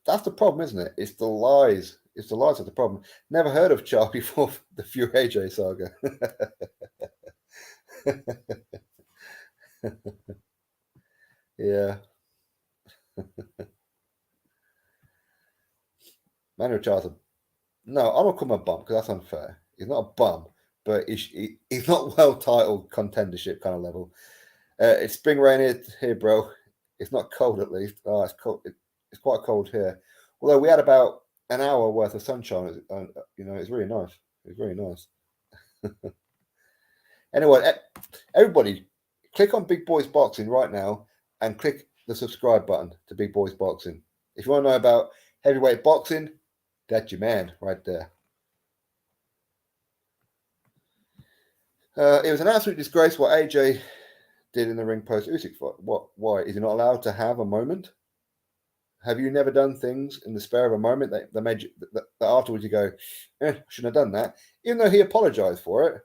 that's the problem, isn't it? It's the lies. It's the lies that's the problem. Never heard of Char before the Fury AJ saga. Yeah. Manuel Char's no, I don't call him a bum because that's unfair. He's not a bum, but he's not well titled contendership kind of level. It's spring rain here, bro. It's not cold, at least. Oh, it's cold. It's quite cold here. Although we had about an hour worth of sunshine. It's really nice. It's really nice. Anyway, everybody, click on Big Boys Boxing right now and click the subscribe button to Big Boys Boxing. If you want to know about heavyweight boxing, that's your man right there. It was an absolute disgrace what AJ did in the ring post Usyk fight. Why? Is he not allowed to have a moment? Have you never done things in the spare of a moment that made you, that afterwards you go, I shouldn't have done that, even though he apologized for it?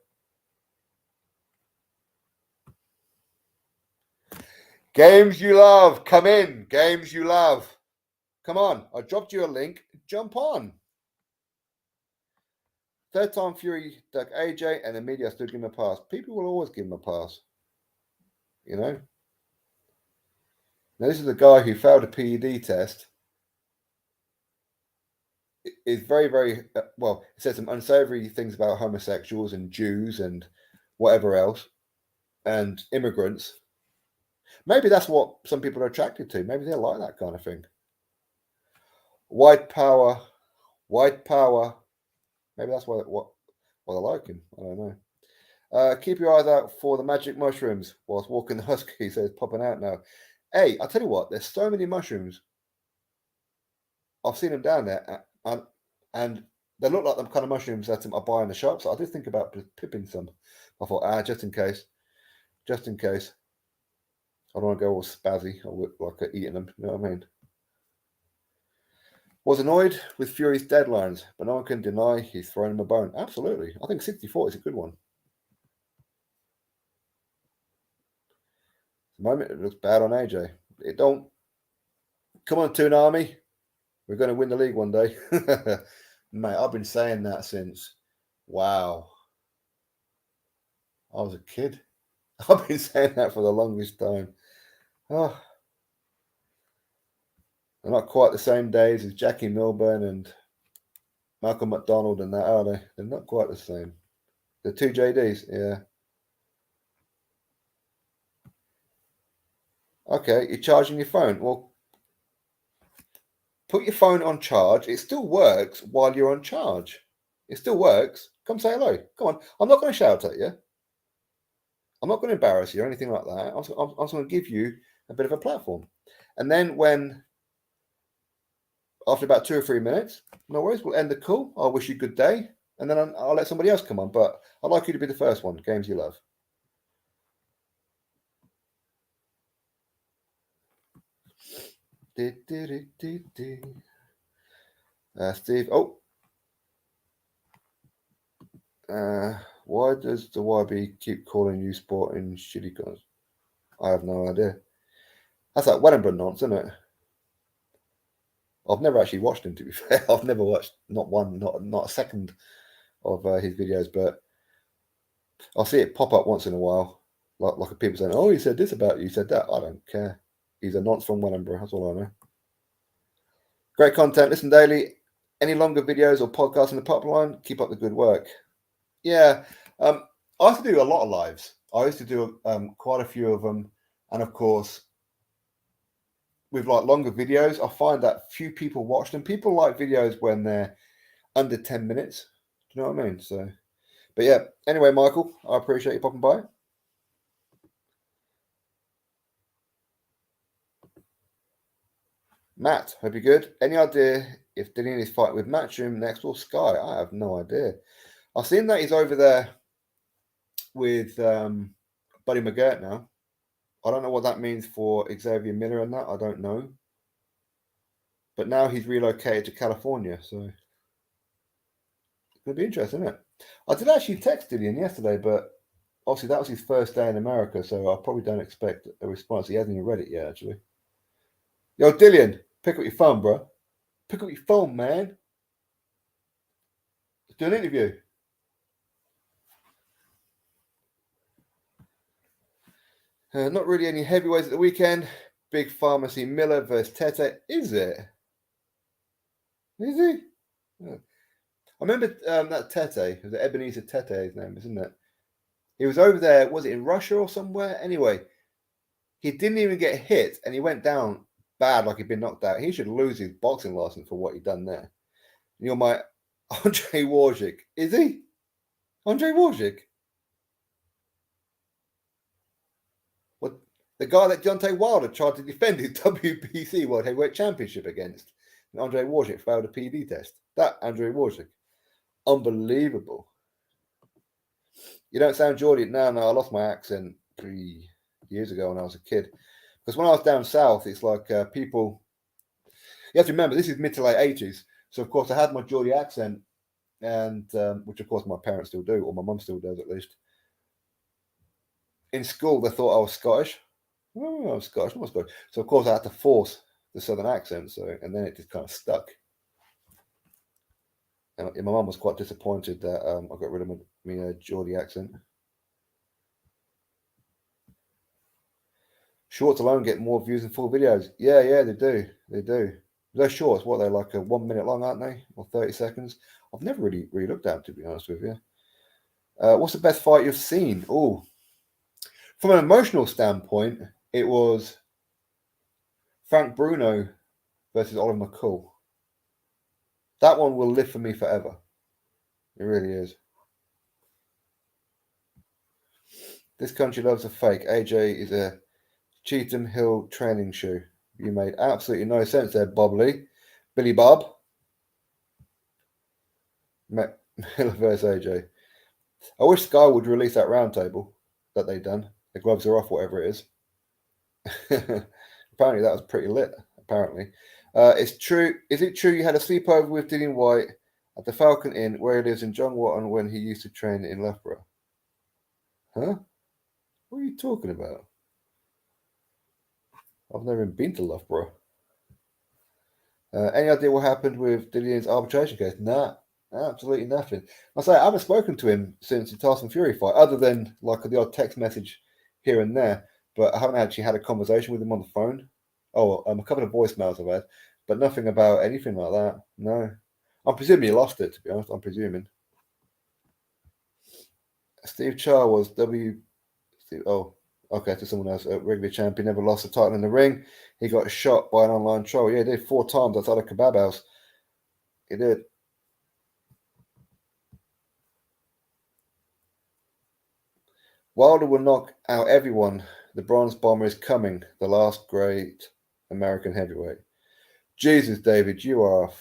Games you love, come in. Games you love. Come on. I dropped you a link. Jump on. Third time Fury duck AJ and the media still give him a pass. People will always give him a pass. You know? Now, this is a guy who failed a PED test. Is very, very, well, it says some unsavory things about homosexuals and Jews and whatever else and immigrants. Maybe that's what some people are attracted to. Maybe they like that kind of thing. White power. Maybe that's what I like him. I don't know. Keep your eyes out for the magic mushrooms whilst walking the husky. So it's popping out now. Hey, I'll tell you what. There's so many mushrooms. I've seen them down there, and they look like the kind of mushrooms that I buy in the shop. So I did think about pipping some. I thought, just in case. I don't want to go all spazzy or like eating them. You know what I mean? Was annoyed with Fury's deadlines, but no one can deny he's thrown him a bone. Absolutely. I think 64 is a good one. At the moment, it looks bad on AJ. It don't. Come on, Toon Army. We're going to win the league one day. Mate, I've been saying that since, wow, I was a kid. I've been saying that for the longest time. Oh. They're not quite the same days as Jackie Milburn and Malcolm McDonald and that, are they? They're not quite the same. The two JDs, yeah. Okay, you're charging your phone. Well, put your phone on charge. It still works while you're on charge. It still works. Come say hello. Come on. I'm not going to shout at you. I'm not going to embarrass you or anything like that. I'm just going to give you a bit of a platform. And then after about 2 or 3 minutes, no worries, we'll end the call. I'll wish you a good day. And then I'll let somebody else come on. But I'd like you to be the first one. Games you love. Steve. Oh. Why does the YB keep calling you sporting shitty guys? I have no idea. That's like Wellenborough nonsense, isn't it? I've never actually watched him, to be fair. I've never watched not a second of his videos, but I'll see it pop up once in a while. Like people saying, oh, he said this about you, he said that. I don't care. He's a nonce from Wellenborough, that's all I know. Great content. Listen daily. Any longer videos or podcasts in the pipeline? Keep up the good work. Yeah. I used to do a lot of lives. I used to do quite a few of them. And of course, with like longer videos, I find that few people watch them. People like videos when they're under 10 minutes. Do you know what I mean? So, but yeah. Anyway, Michael, I appreciate you popping by. Matt, hope you're good. Any idea if Dillon is fighting with Matchroom next or Sky? I have no idea. I've seen that he's over there with Buddy McGirt now. I don't know what that means for Xavier Miller and that. I don't know. But now he's relocated to California, so it's going to be interesting, isn't it? I did actually text Dillian yesterday, but obviously that was his first day in America, so I probably don't expect a response. He hasn't even read it yet, actually. Yo, Dillian, pick up your phone, bro. Pick up your phone, man. Let's do an interview. Not really any heavyweights at the weekend. Big Pharmacy Miller versus Tete. Is it? Is he? Oh. I remember that Tete. It was Ebenezer Tete, his name, isn't it? He was over there. Was it in Russia or somewhere? Anyway, He didn't even get hit, and he went down bad, like he'd been knocked out. He should lose his boxing license for what he'd done there. You're my Andre Wojcik. Is he? Andre Wojcik? What? The guy that Deontay Wilder tried to defend his WBC World Heavyweight Championship against. And Andre Wojcik failed a PD test. That Andre Wojcik. Unbelievable. You don't sound Geordie. No, I lost my accent 3 years ago when I was a kid. Because when I was down south, it's like people... You have to remember, this is mid to late 80s. So, of course, I had my Geordie accent, and which, of course, my parents still do, or my mum still does, at least. In school, they thought I was Scottish. Oh, I was Scottish. I'm not Scottish. So, of course, I had to force the southern accent. So, and then it just kind of stuck. And my mum was quite disappointed that I got rid of my Geordie accent. Shorts alone get more views than full videos. Yeah, they do. They do. Those shorts, what, they're like 1 minute long, aren't they? Or 30 seconds? I've never really looked at them, to be honest with you. What's the best fight you've seen? Oh, from an emotional standpoint, it was Frank Bruno versus Oliver McCall. That one will live for me forever. It really is. This country loves a fake. AJ is a Cheetham Hill training shoe. You made absolutely no sense there, Bob Lee. Billy Bob. Miller versus AJ. I wish Sky would release that roundtable that they've done. The gloves are off, whatever it is. Apparently that was pretty lit, apparently. It's true. Is it true you had a sleepover with Dillian White at the Falcon Inn where he lives in John Wotton when he used to train in Loughborough? Huh? What are you talking about? I've never even been to Loughborough. Any idea what happened with Dillian's arbitration case? Nah, absolutely nothing. I say I haven't spoken to him since the Tyson Fury fight, other than like the odd text message here and there. But I haven't actually had a conversation with him on the phone. Oh, a couple of voicemails I've had, but nothing about anything like that. No, I'm presuming he lost it. To be honest, I'm presuming. Steve Char was okay, to someone else, a regular champion, never lost a title in the ring. He got shot by an online troll. Yeah, he did 4 times outside a kebab house. He did. Wilder will knock out everyone. The Bronze Bomber is coming. The last great American heavyweight. Jesus, David, you are a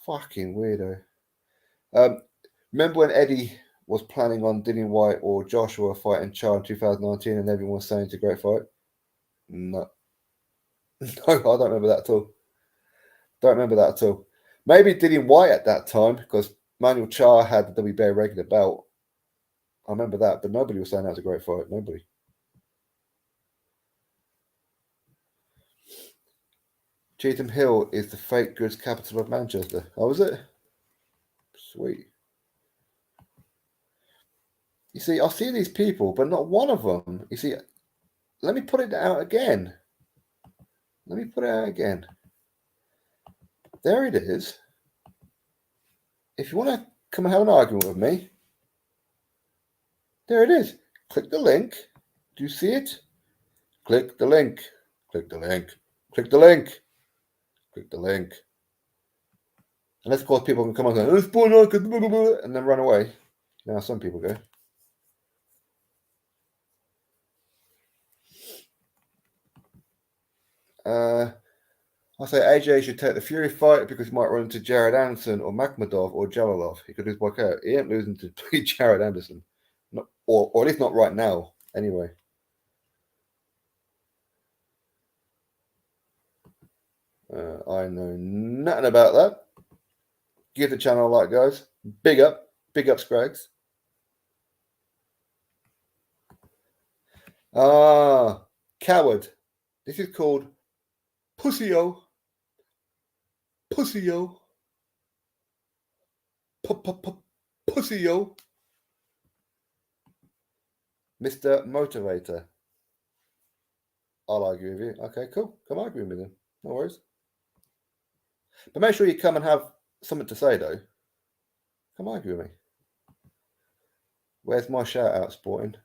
fucking weirdo. Remember when Eddie was planning on Dillian White or Joshua fighting Char in 2019 and everyone was saying it's a great fight? No. No, I don't remember that at all. Don't remember that at all. Maybe Dillian White at that time because Manuel Char had the WBA regular belt. I remember that, but nobody was saying that was a great fight. Nobody. Cheetham Hill is the fake goods capital of Manchester. Oh, is it? Sweet. You see, I see these people, but not one of them. You see, let me put it out again. Let me put it out again. There it is. If you want to come and have an argument with me, there it is. Click the link. Do you see it? Click the link. Click the link. Click the link. Click the link. And let's cause people can come on and go, and then run away. Now some people go. I say AJ should take the Fury fight because he might run into Jared Anderson or Makhmadov or Jalalov. He could lose by KO. He ain't losing to Jared Anderson. Not, or at least not right now. Anyway. I know nothing about that. Give the channel a like, guys. Big up. Big up, Scrags. Coward. This is called Pussy-o. Pussy-o. Pussy-o. Mr. Motivator. I'll argue with you. Okay, cool. Come argue with me then. No worries. But make sure you come and have something to say, though. Come argue with me. Where's my shout out, Sporting?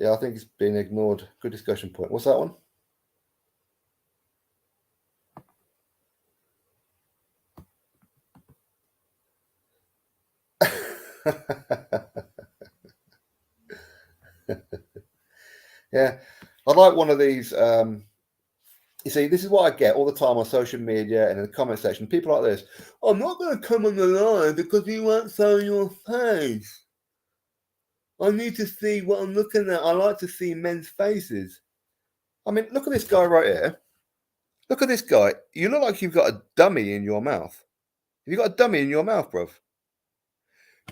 Yeah, I think it's been ignored. Good discussion point. What's that one? Yeah, I'd like one of these. You see, this is what I get all the time on social media and in the comment section. People like this: I'm not going to come on the line because you won't show your face. I need to see what I'm looking at. I like to see men's faces. I mean, look at this guy right here. Look at this guy. You look like you've got a dummy in your mouth. Have you got a dummy in your mouth, bruv?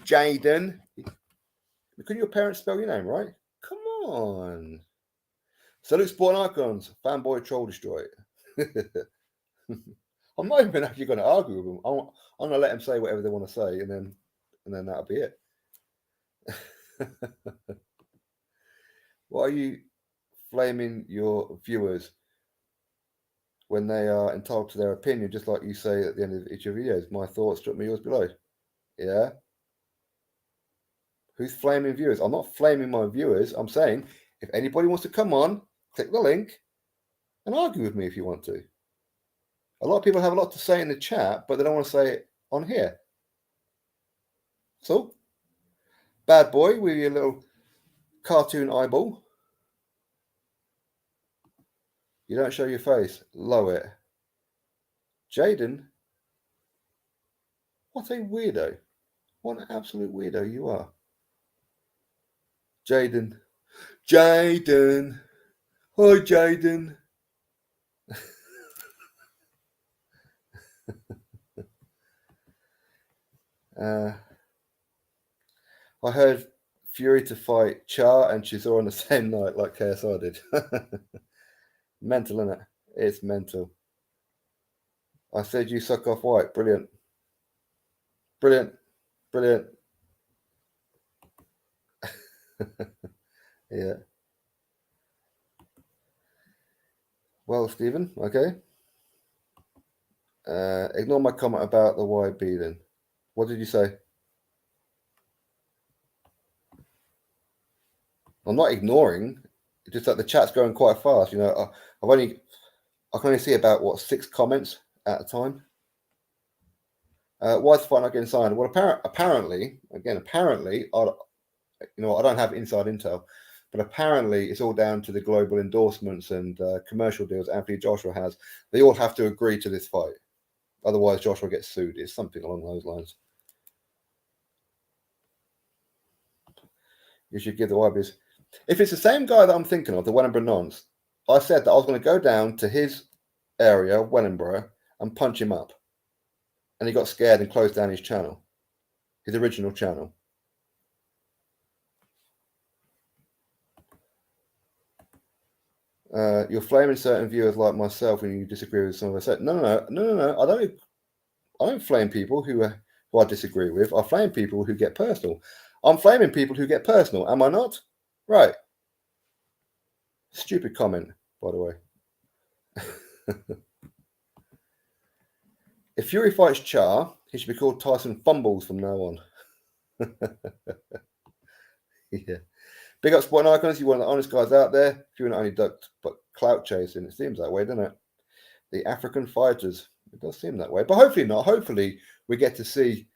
Jaden. Couldn't your parents spell your name right? Come on. Salute Sport Icons. Fanboy Troll Destroy. I'm not even actually going to argue with them. I'm going to let them say whatever they want to say, and then that'll be it. Why are you flaming your viewers when they are entitled to their opinion, just like you say at the end of each of your videos? My thoughts, drop me yours below. Yeah? Who's flaming viewers? I'm not flaming my viewers. I'm saying if anybody wants to come on, click the link and argue with me if you want to. A lot of people have a lot to say in the chat, but they don't want to say it on here. So, bad boy with your little cartoon eyeball. You don't show your face. Low it. Jaden, what a weirdo. What an absolute weirdo you are. Jaden. Jaden. Hi, Jaden. I heard Fury to fight Char and Chisora on the same night like KSI did. Mental, isn't it? It's mental. I said you suck off white. Brilliant. Brilliant. Brilliant. Yeah. Well, Stephen, okay. Ignore my comment about the YB then. What did you say? I'm not ignoring. It's just that the chat's going quite fast. You know, I can only see about 6 comments at a time. Why is the fight not getting signed? Well, apparently, I don't have inside intel, but apparently it's all down to the global endorsements and commercial deals Anthony Joshua has. They all have to agree to this fight. Otherwise, Joshua gets sued. It's something along those lines. You should give the YBs. If it's the same guy that I'm thinking of, the Wellingborough Nons, I said that I was going to go down to his area, Wellingborough, and punch him up. And he got scared and closed down his channel, his original channel. You're flaming certain viewers like myself when you disagree with some of us. No. I don't flame people who I disagree with. I flame people who get personal. I'm flaming people who get personal. Am I not? Right. Stupid comment, by the way. If Fury fights Char, he should be called Tyson Fumbles from now on. Yeah. Big up Sport Icons. You're one of the honest guys out there. Fury not only ducked, but clout chasing. It seems that way, doesn't it? The African fighters. It does seem that way. But hopefully not. Hopefully we get to see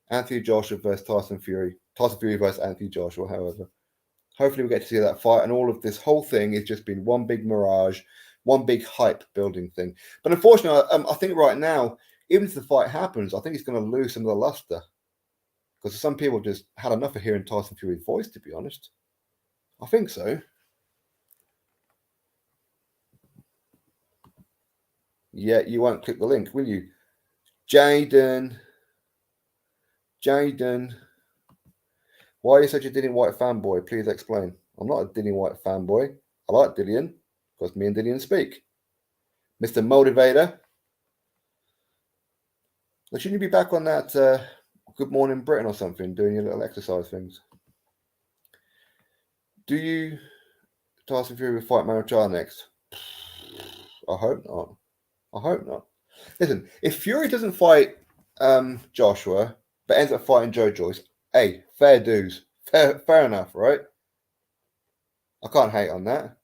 Anthony Joshua versus Tyson Fury. Tyson Fury versus Anthony Joshua, however. Hopefully we get to see that fight, and all of this whole thing has just been one big mirage, one big hype building thing. But unfortunately, I think right now, even if the fight happens, I think it's going to lose some of the luster. Because some people just had enough of hearing Tyson Fury's voice, to be honest. I think so. Yeah, you won't click the link, will you? Jaden. Why are you such a Dillian White fanboy? Please explain. I'm not a Dillian White fanboy. I like Dillian because me and Dillian speak. Mr. Motivator. Well, shouldn't you be back on that Good Morning Britain or something, doing your little exercise things? Do you, Tyson Fury, will fight Manachar next? I hope not. I hope not. Listen, if Fury doesn't fight Joshua, but ends up fighting Joe Joyce, hey, fair dues. Fair enough, right? I can't hate on that.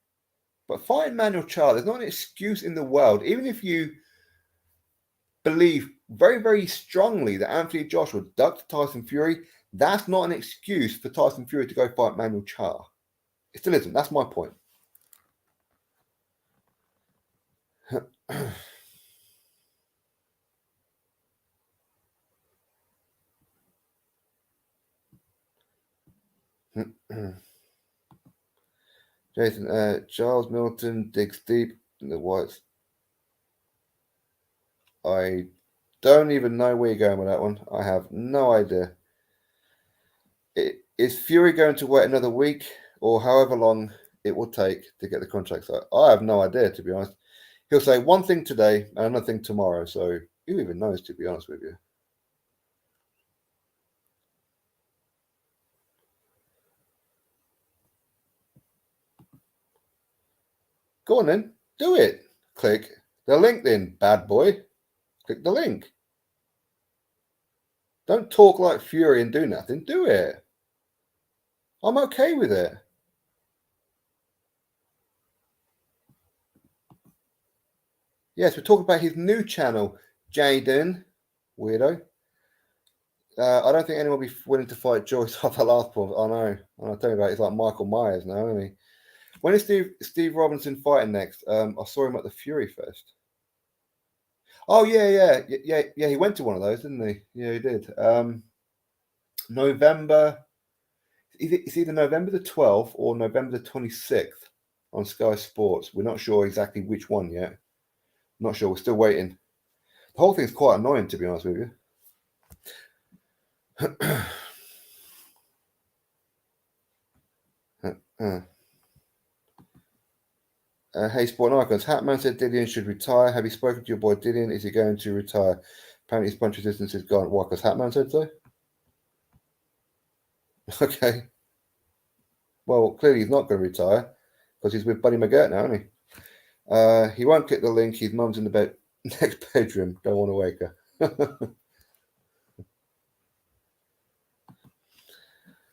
But fighting Manuel Charr, there's not an excuse in the world, even if you believe very, very strongly that Anthony Joshua ducked Tyson Fury, that's not an excuse for Tyson Fury to go fight Manuel Charr. It still isn't. That's my point. Jason, Charles Milton digs deep in the whites. I don't even know where you're going with that one. I have no idea. Is Fury going to wait another week or however long it will take to get the contract signed? I have no idea, to be honest. He'll say one thing today and another thing tomorrow. So who even knows, to be honest with you? Go on then. Do it. Click the link then, bad boy. Click the link. Don't talk like Fury and do nothing. Do it. I'm okay with it. Yes, we're talking about his new channel, Jaden. Weirdo. I don't think anyone will be willing to fight Joyce off the last point. I know. I'll tell you about it. He's like Michael Myers now, isn't he? When is Steve Robinson fighting next? I saw him at the Fury Fest. Oh, yeah. He went to one of those, didn't he? Yeah, he did. November. It's either November the 12th or November the 26th on Sky Sports. We're not sure exactly which one yet. Not sure. We're still waiting. The whole thing's quite annoying, to be honest with you. Hey, Sport Icons. Hatman said Dillian should retire. Have you spoken to your boy Dillian? Is he going to retire? Apparently his punch resistance is gone. Why? Because Hatman said so? Okay. Well, clearly he's not going to retire because he's with Buddy McGirt now, isn't he? He won't click the link. His mum's in the next bedroom. Don't want to wake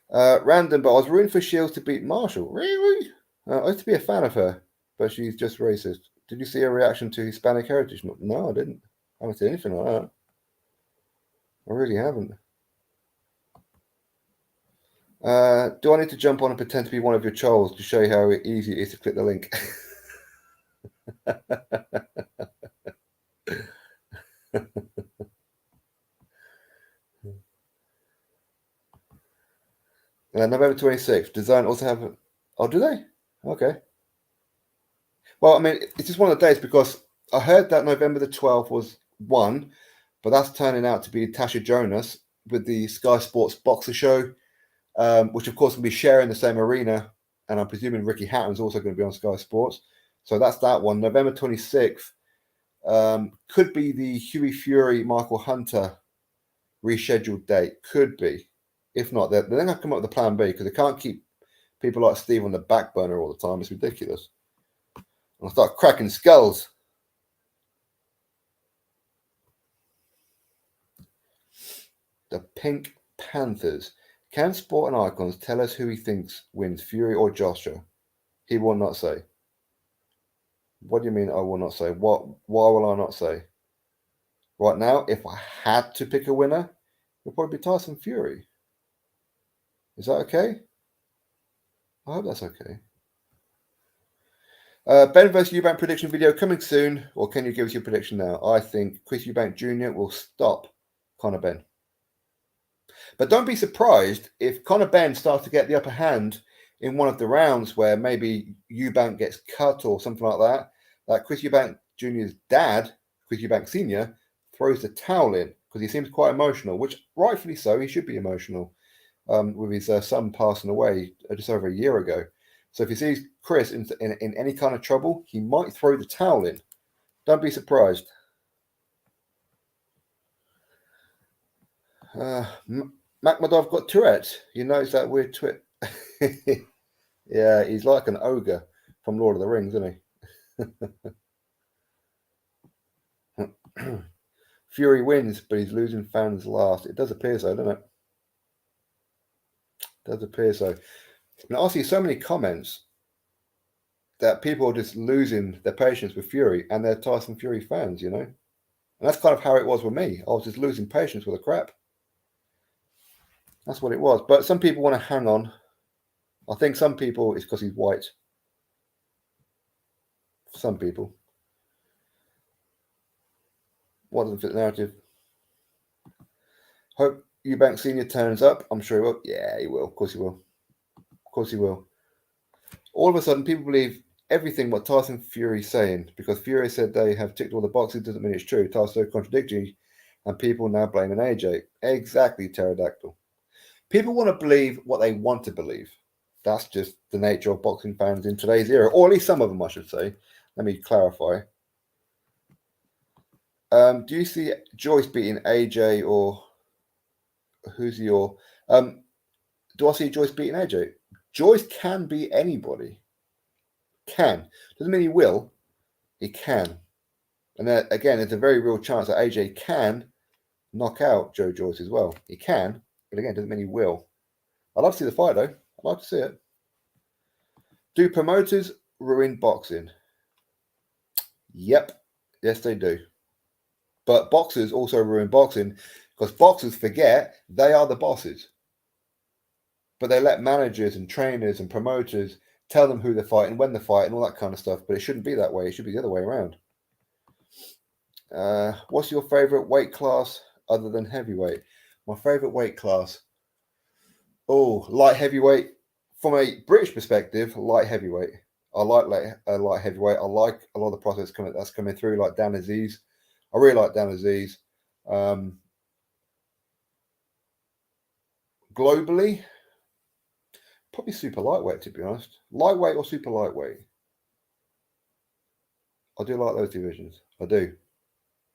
her. Random, but I was rooting for Shields to beat Marshall. Really? I used to be a fan of her, but she's just racist. Did you see her reaction to Hispanic heritage? No, I didn't. I haven't seen anything like that. I really haven't. Do I need to jump on and pretend to be one of your trolls to show you how easy it is to click the link? November 26th. Design also have... Oh, do they? Okay. Well, I mean, it's just one of the days because I heard that November the 12th was one, but that's turning out to be Tasha Jonas with the Sky Sports Boxer show, which of course will be sharing the same arena, and I'm presuming Ricky Hatton's also going to be on Sky Sports. So that's that one. November 26th could be the Huey Fury Michael Hunter rescheduled date. Could be. If not, they're going to come up with a plan B because they can't keep people like Steve on the back burner all the time. It's ridiculous. I'll start cracking skulls. The Pink Panthers. Can Sport and Icons tell us who he thinks wins, Fury or Joshua? He will not say. What do you mean I will not say? Why will I not say? Right now, if I had to pick a winner, it would probably be Tyson Fury. Is that okay? I hope that's okay. Benn vs. Eubank prediction video coming soon, or can you give us your prediction now? I think Chris Eubank Jr. will stop Conor Benn. But don't be surprised if Conor Benn starts to get the upper hand in one of the rounds where maybe Eubank gets cut or something like that. That Chris Eubank Jr.'s dad, Chris Eubank Sr., throws the towel in because he seems quite emotional, which rightfully so, he should be emotional with his son passing away just over a year ago. So if he sees Chris in any kind of trouble, he might throw the towel in. Don't be surprised. Makhmadov got Tourette's. You notice that weird twit? Yeah, he's like an ogre from Lord of the Rings, isn't he? Fury wins, but he's losing fans last. It does appear so, doesn't it? Does appear so. Now, I see so many comments that people are just losing their patience with Fury, and they're Tyson Fury fans, you know. And that's kind of how it was with me. I was just losing patience with the crap. That's what it was. But some people want to hang on. I think some people it's because he's white. Some people. What doesn't fit the narrative? Hope Eubank Senior turns up. I'm sure he will. Yeah, he will. Of course he will. Of course he will. All of a sudden, people believe everything what Tyson Fury's saying because Fury said they have ticked all the boxes doesn't mean it's true. Tyson's so contradictory, and people now blaming AJ. Exactly, pterodactyl. People want to believe what they want to believe. That's just the nature of boxing fans in today's era, or at least some of them, I should say. Let me clarify. Do you see Joyce beating AJ or who's your? Do I see Joyce beating AJ? Joyce can beat anybody. Can. Doesn't mean he will. He can. And again, there's a very real chance that AJ can knock out Joe Joyce as well. He can, but again, doesn't mean he will. I'd love to see the fight though. I'd like to see it. Do promoters ruin boxing? Yep. Yes, they do. But boxers also ruin boxing because boxers forget they are the bosses. But they let managers and trainers and promoters tell them who they're fighting, when they're fighting, all that kind of stuff. But it shouldn't be that way. It should be the other way around. What's your favorite weight class other than heavyweight? My favorite weight class? Oh, light heavyweight. From a British perspective, light heavyweight. I like light heavyweight. I like a lot of the process that's coming through, like Dan Aziz. I really like Dan Aziz. Globally, probably super lightweight, to be honest. Lightweight or super lightweight. I do like those divisions. I do.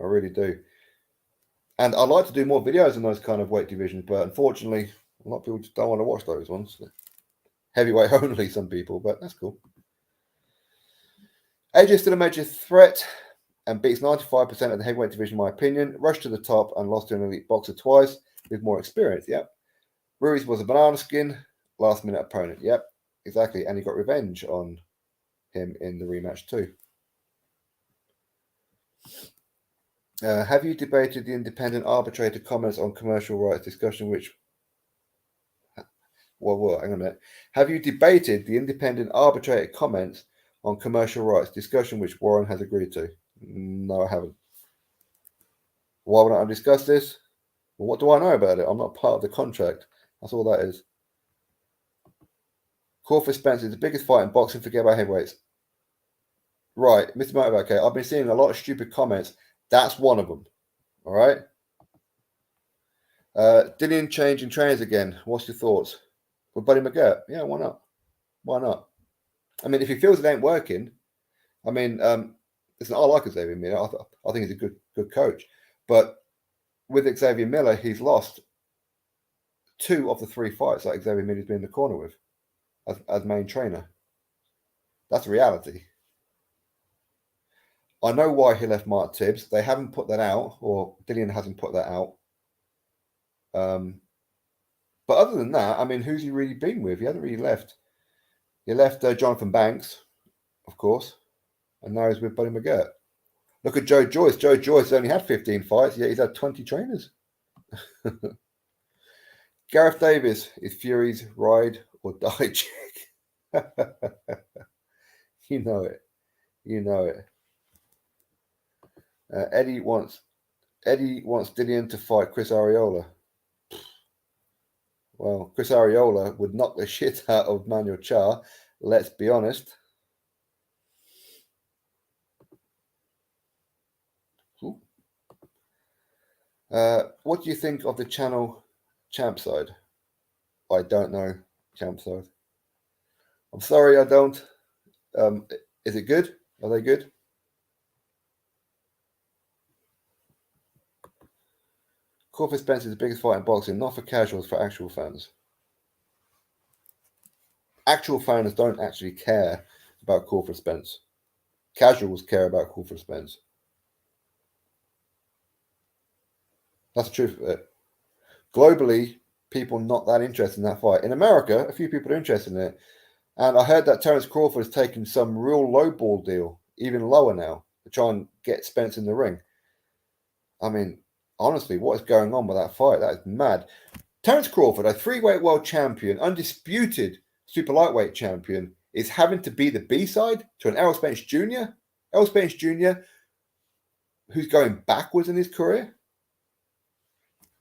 I really do. And I like to do more videos in those kind of weight divisions, but unfortunately, a lot of people just don't want to watch those ones. Heavyweight only, some people, but that's cool. AJ is still a major threat and beats 95% of the heavyweight division, in my opinion. Rushed to the top and lost to an elite boxer twice with more experience. Yep. Ruiz was a banana skin, last minute opponent. Yep, exactly. And he got revenge on him in the rematch too. Have you debated the independent arbitrator comments on commercial rights discussion, which... Well, hang on a minute. Have you debated the independent arbitrator comments on commercial rights discussion, which Warren has agreed to? No, I haven't. Why would I discuss this? Well, what do I know about it? I'm not part of the contract. That's all that is. Crawford Spencer is the biggest fight in boxing. Forget about heavyweights. Right, Mr. Motivate. Okay, I've been seeing a lot of stupid comments. That's one of them. All right. Dillian changing trainers again. What's your thoughts? With Buddy McGirt? Yeah, why not? Why not? I mean, if he feels it ain't working, I mean, listen, I like Xavier Miller. I think he's a good coach. But with Xavier Miller, he's lost 2 of the 3 fights that Xavier Miller's been in the corner with as main trainer. That's reality. I know why he left Mark Tibbs. They haven't put that out, or Dillian hasn't put that out. But other than that, I mean, who's he really been with? He hasn't really left. He left Jonathan Banks, of course, and now he's with Buddy McGirt. Look at Joe Joyce. Joe Joyce only had 15 fights, yet he's had 20 trainers. Gareth Davis is Fury's ride or die chick. You know it. You know it. Eddie wants Dillian to fight Chris Arreola. Well, Chris Arreola would knock the shit out of Manuel Char. Let's be honest. What do you think of the channel Champ side? I don't know Champ side. I'm sorry, I don't. Is it good? Are they good? Crawford Spencer is the biggest fight in boxing, not for casuals, for actual fans. Actual fans don't actually care about Crawford Spence. Casuals care about Crawford Spence. That's the truth of it. Globally, people not that interested in that fight. In America, a few people are interested in it. And I heard that Terence Crawford has taken some real low ball deal, even lower now, to try and get Spence in the ring. I mean, honestly, what is going on with that fight? That is mad. Terence Crawford, a 3-weight world champion, undisputed super lightweight champion, is having to be the B-side to an Errol Spence Jr. Errol Spence Jr., who's going backwards in his career.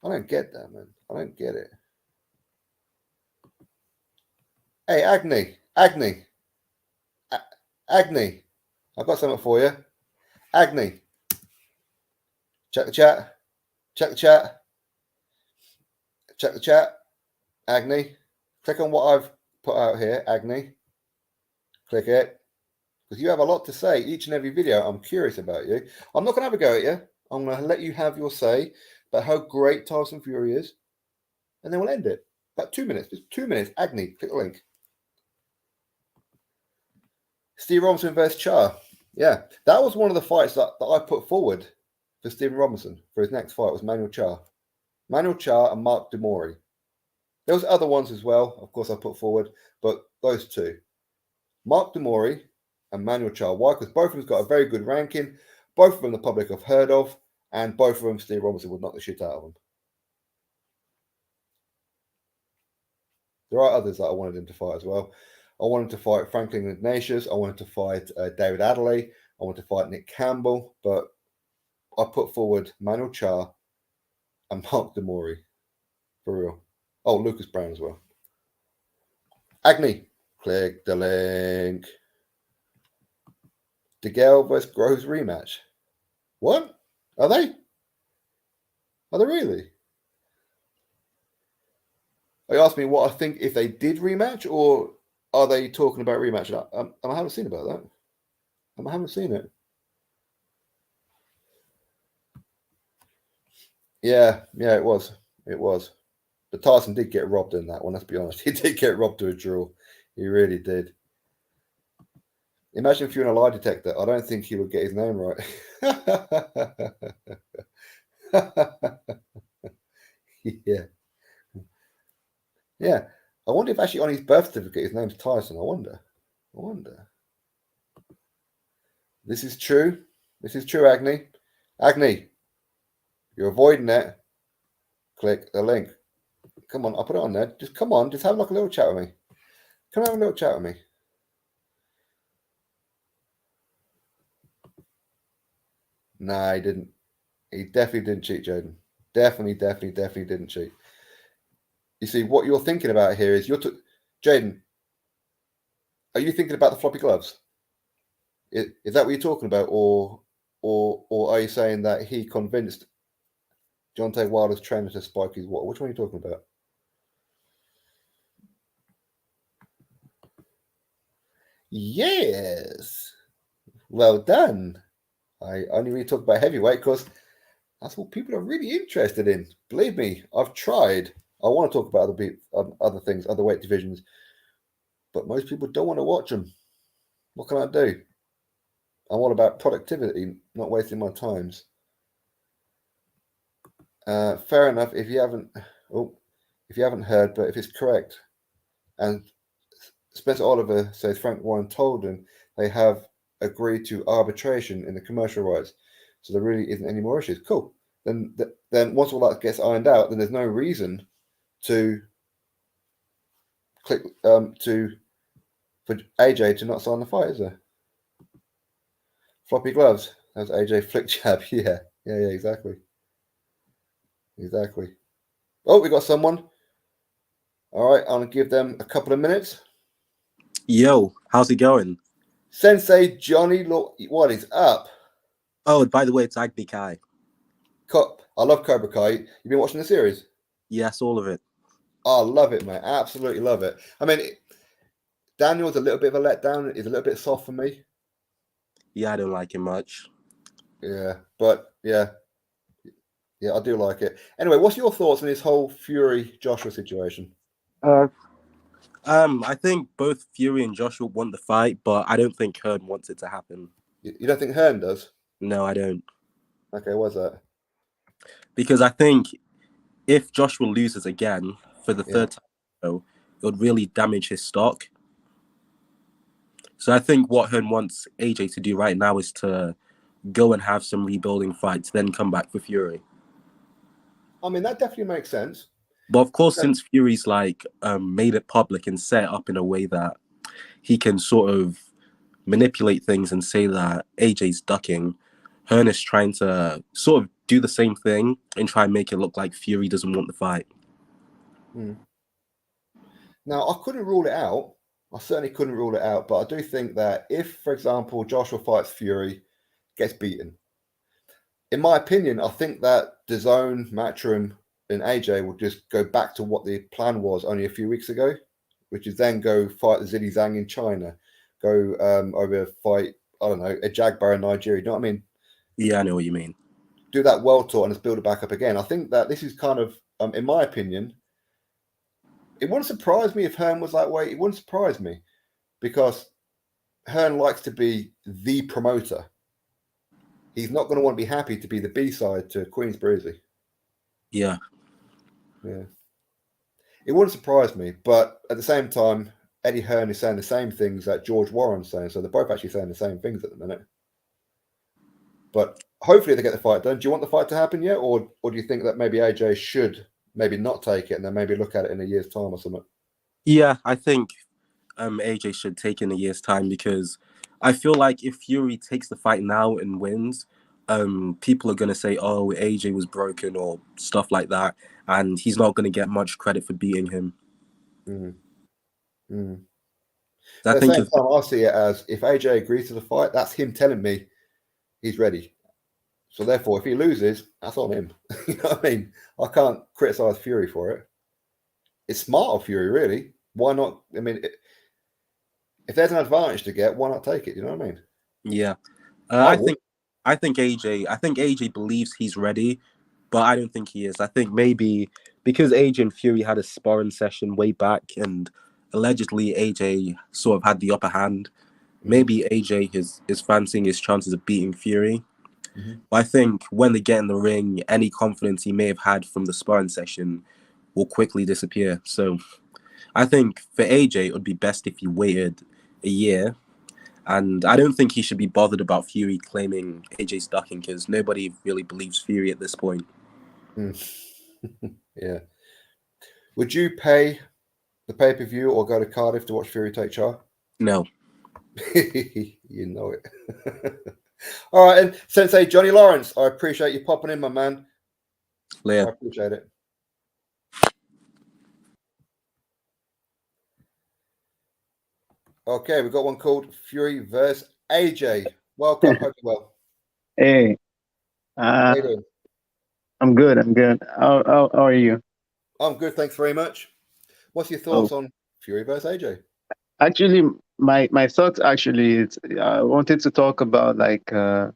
I don't get that, man. I don't get it. Hey, Agni. I've got something for you. Agni. Check the chat. Agni. Click on what I've put out here, Agni. Click it. Because you have a lot to say each and every video. I'm curious about you. I'm not going to have a go at you. I'm going to let you have your say about how great Tyson Fury is. And then we'll end it. About 2 minutes. Just 2 minutes. Agni, click the link. Steve Robinson versus Char. Yeah, that was one of the fights that I put forward for Stephen Robinson for his next fight was Manuel Char. Manuel Char and Mark Demori. There was other ones as well, of course, I put forward, but those two. Mark Demori and Manuel Char. Why? Because both of them got a very good ranking. Both of them the public have heard of, and both of them Steve Robinson would knock the shit out of them. There are others that I wanted him to fight as well. I wanted to fight Franklin Ignatius. I wanted to fight David Adderley. I wanted to fight Nick Campbell. But I put forward Manuel Char and Mark Demori. For real. Oh, Lucas Brown as well. Agni. Click the link. DeGale versus Groves rematch. What? Are they? Are they really? They asked me what I think if they did rematch, or are they talking about rematch? I haven't seen about that. I haven't seen it. Yeah, it was. It was. But Tyson did get robbed in that one, let's be honest. He did get robbed to a draw. He really did. Imagine if you're in a lie detector. I don't think he would get his name right. Yeah. Yeah. I wonder if actually on his birth certificate his name's Tyson. I wonder. This is true. Agni. Agni, you're avoiding it. Click the link. Come on, I'll put it on there. Just come on, just have like a little chat with me. Come have a little chat with me. Nah, he didn't. He definitely didn't cheat, Jaden. Definitely didn't cheat. You see, what you're thinking about here is Jaden, are you thinking about the floppy gloves? Is that what you're talking about, or are you saying that he convinced Deontay Wilder's trainer to spike his water? Which one are you talking about? Yes. Well done. I only really talk about heavyweight because that's what people are really interested in. Believe me, I've tried. I want to talk about other things, other weight divisions, but most people don't want to watch them. What can I do? I'm all about productivity, not wasting my times. Fair enough. If you haven't heard, but if it's correct, and Spencer Oliver says Frank Warren told him they have agreed to arbitration in the commercial rights, so there really isn't any more issues. Cool. Then once all that gets ironed out, then there's no reason to click for AJ to not sign the fight, is there? Floppy gloves. That's AJ flick jab. Yeah, exactly. Oh, we got someone. All right, I'm gonna give them a couple of minutes. Yo, how's it going? Sensei Johnny, what is up? Oh, by the way, it's Agni Kai. I love Cobra Kai. You been watching the series? Yes, all of it. I love it, mate. Absolutely love it. I mean, Daniel's a little bit of a letdown. He's a little bit soft for me. Yeah, I don't like him much. Yeah, but yeah, I do like it. Anyway, what's your thoughts on this whole Fury Joshua situation? I think both Fury and Joshua want the fight, but I don't think Hearn wants it to happen. You don't think Hearn does? No, I don't. Okay, why's that? Because I think if Joshua loses again for the third time, it would really damage his stock. So I think what Hearn wants AJ to do right now is to go and have some rebuilding fights, then come back for Fury. I mean, that definitely makes sense. But of course, since Fury's like made it public and set up in a way that he can sort of manipulate things and say that AJ's ducking, Hearn is trying to sort of do the same thing and try and make it look like Fury doesn't want the fight. Now, I couldn't rule it out. I certainly couldn't rule it out, but I do think that if, for example, Joshua fights Fury, gets beaten, in my opinion, I think that DAZN, Matchroom, and AJ will just go back to what the plan was only a few weeks ago, which is then go fight the Zili Zhang in China, go over fight, I don't know, a Jagbar in Nigeria. You know what I mean? Yeah, I know what you mean. Do that world tour and just build it back up again. I think that this is kind of, in my opinion, it wouldn't surprise me if Hearn was that way. It wouldn't surprise me because Hearn likes to be the promoter. He's not going to want to be happy to be the B-side to Queen's Breezy. Yeah. Yeah. It wouldn't surprise me, but at the same time, Eddie Hearn is saying the same things that George Warren's saying, so they're both actually saying the same things at the minute. But hopefully they get the fight done. Do you want the fight to happen yet, or do you think that maybe AJ should maybe not take it and then maybe look at it in a year's time or something? Yeah, I think AJ should take in a year's time because I feel like if Fury takes the fight now and wins, people are going to say, oh, AJ was broken or stuff like that, and he's not going to get much credit for beating him. At the same time, I see it as if AJ agrees to the fight, that's him telling me he's ready. So therefore, if he loses, that's on him. You know what I mean? I can't criticize Fury for it. It's smart of Fury, really. Why not? I mean, if there's an advantage to get, why not take it? You know what I mean? Yeah, I think AJ believes he's ready, but I don't think he is. I think maybe because AJ and Fury had a sparring session way back, and allegedly AJ sort of had the upper hand. Maybe AJ is fancying his chances of beating Fury. But I think when they get in the ring, any confidence he may have had from the sparring session will quickly disappear. So I think for AJ, it would be best if he waited a year. And I don't think he should be bothered about Fury claiming AJ's ducking because nobody really believes Fury at this point. Yeah. Would you pay the pay-per-view or go to Cardiff to watch Fury take Char? No. You know it. All right, and Sensei Johnny Lawrence, I appreciate you popping in, my man. Leah. I appreciate it. Okay, we've got one called Fury vs. AJ. Welcome. Hope you're well. Hey. How you doing? I'm good. How are you? I'm good, thanks very much. What's your thoughts on Fury vs. AJ? Actually, my thoughts is I wanted to talk about I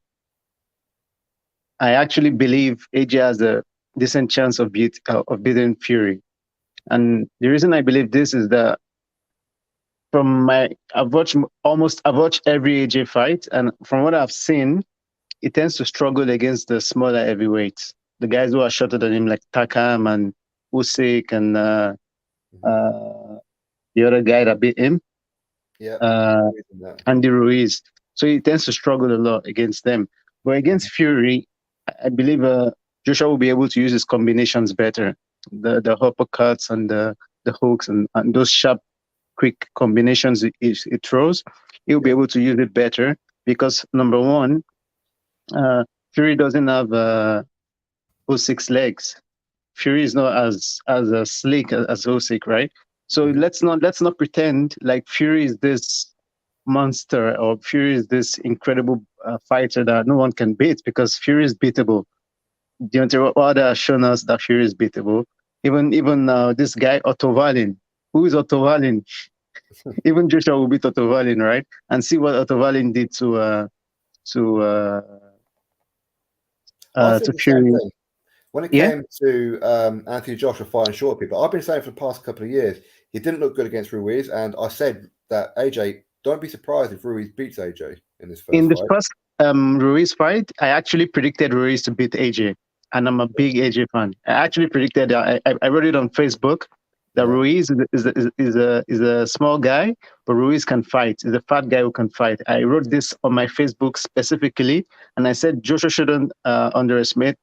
actually believe AJ has a decent chance of beating Fury, and the reason I believe this is that I've watched every AJ fight, and from what I've seen, he tends to struggle against the smaller heavyweights, the guys who are shorter than him, like Takam and Usyk and the other guy that beat him. Yeah, Andy Ruiz. So he tends to struggle a lot against them. But against Fury, I believe Joshua will be able to use his combinations better. The uppercuts and the hooks and those sharp, quick combinations it throws, he'll be able to use it better because, number one, Fury doesn't have Usyk's legs. Fury is not as slick as Usyk, right? So let's not pretend like Fury is this monster or Fury is this incredible fighter that no one can beat, because Fury is beatable. Deontay Wilder has shown us that Fury is beatable. Even this guy Otto Wallin. Who is Otto Wallin? Even Joshua will beat Otto Wallin, right? And see what Otto Wallin did to Fury. When it came to Anthony Joshua fighting short people, I've been saying for the past couple of years, he didn't look good against Ruiz, and I said that AJ, don't be surprised if Ruiz beats AJ in this first fight. First Ruiz fight, I actually predicted Ruiz to beat AJ, and I'm a big AJ fan. I actually predicted that. I wrote it on Facebook, That Ruiz is a small guy, but Ruiz can fight. He's a fat guy who can fight. I wrote this on my Facebook specifically, and I said Joshua shouldn't underestimate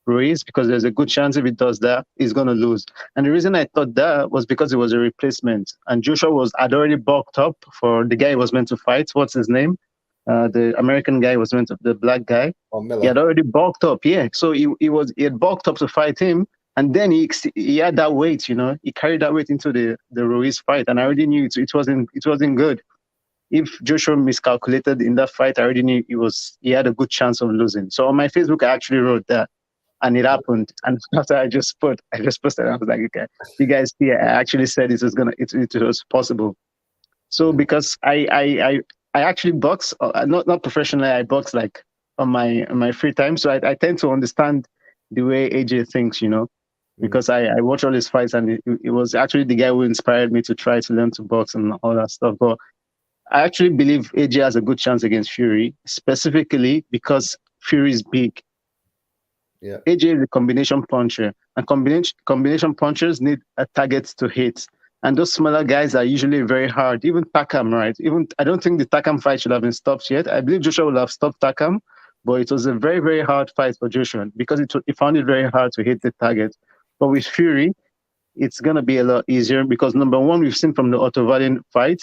Ruiz, because there's a good chance if he does that, he's going to lose. And the reason I thought that was because it was a replacement, and Joshua had already bulked up for the guy he was meant to fight. What's his name? The American guy was meant to, the black guy. Oh, Miller. He had already bulked up, yeah. So he had bulked up to fight him. And then he had that weight, you know, he carried that weight into the Ruiz fight, and I already knew it wasn't good. If Joshua miscalculated in that fight, I already knew he had a good chance of losing. So on my Facebook, I actually wrote that, and it happened. And after I just posted, I was like, okay, you guys see, I actually said it was possible. So because I actually box, not professionally, I box like on my free time. So I tend to understand the way AJ thinks, you know. Because I watch all his fights, and it was actually the guy who inspired me to try to learn to box and all that stuff. But I actually believe AJ has a good chance against Fury, specifically because Fury is big. Yeah. AJ is a combination puncher, and combination punchers need a target to hit. And those smaller guys are usually very hard. Even Takam, right? I don't think the Takam fight should have been stopped yet. I believe Joshua would have stopped Takam, but it was a very, very hard fight for Joshua because he found it very hard to hit the target. But with Fury, it's going to be a lot easier because, number one, we've seen from the Otto Valiant fight,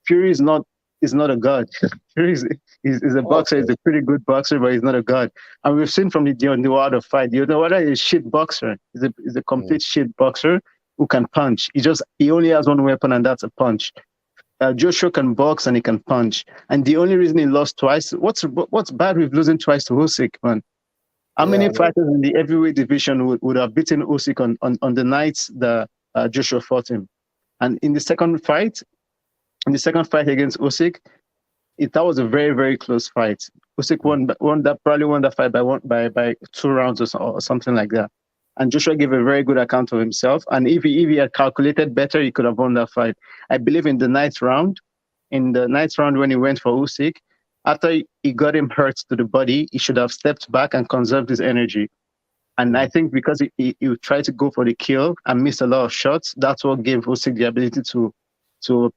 Fury is not a god. Fury is a boxer. He's a pretty good boxer, but he's not a god. And we've seen from the Wilder fight, Wilder is a shit boxer. He's a complete shit boxer who can punch. He only has one weapon, and that's a punch. Joshua can box and he can punch. And the only reason he lost twice, what's bad with losing twice to Usyk, man? How many fighters in the heavyweight division would have beaten Usyk on the nights that Joshua fought him? And in the second fight against Usyk, that was a very, very close fight. Usyk probably won that fight by 2 rounds or something like that. And Joshua gave a very good account of himself. And if he had calculated better, he could have won that fight. I believe in the ninth round when he went for Usyk, after he got him hurt to the body, he should have stepped back and conserved his energy. And I think because he tried to go for the kill and missed a lot of shots, that's what gave Usyk the ability to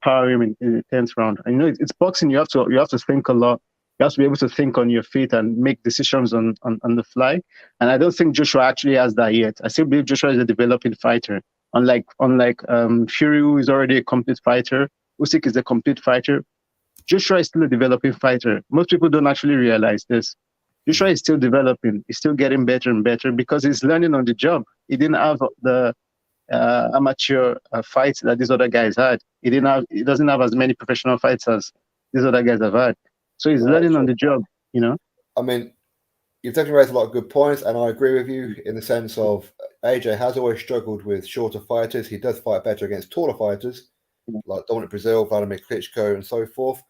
power him in the 10th round. And it's boxing. You have to think a lot. You have to be able to think on your feet and make decisions on the fly. And I don't think Joshua actually has that yet. I still believe Joshua is a developing fighter. Unlike Fury, who is already a complete fighter, Usyk is a complete fighter. Joshua is still a developing fighter. Most people don't actually realize this. Joshua is still developing. He's still getting better and better because he's learning on the job. He didn't have the amateur fights that these other guys had. He doesn't have as many professional fights as these other guys have had. So he's learning on the job, you know? I mean, you've definitely raised a lot of good points, and I agree with you in the sense of AJ has always struggled with shorter fighters. He does fight better against taller fighters, like Dominic Brazil, Vladimir Klitschko, and so forth.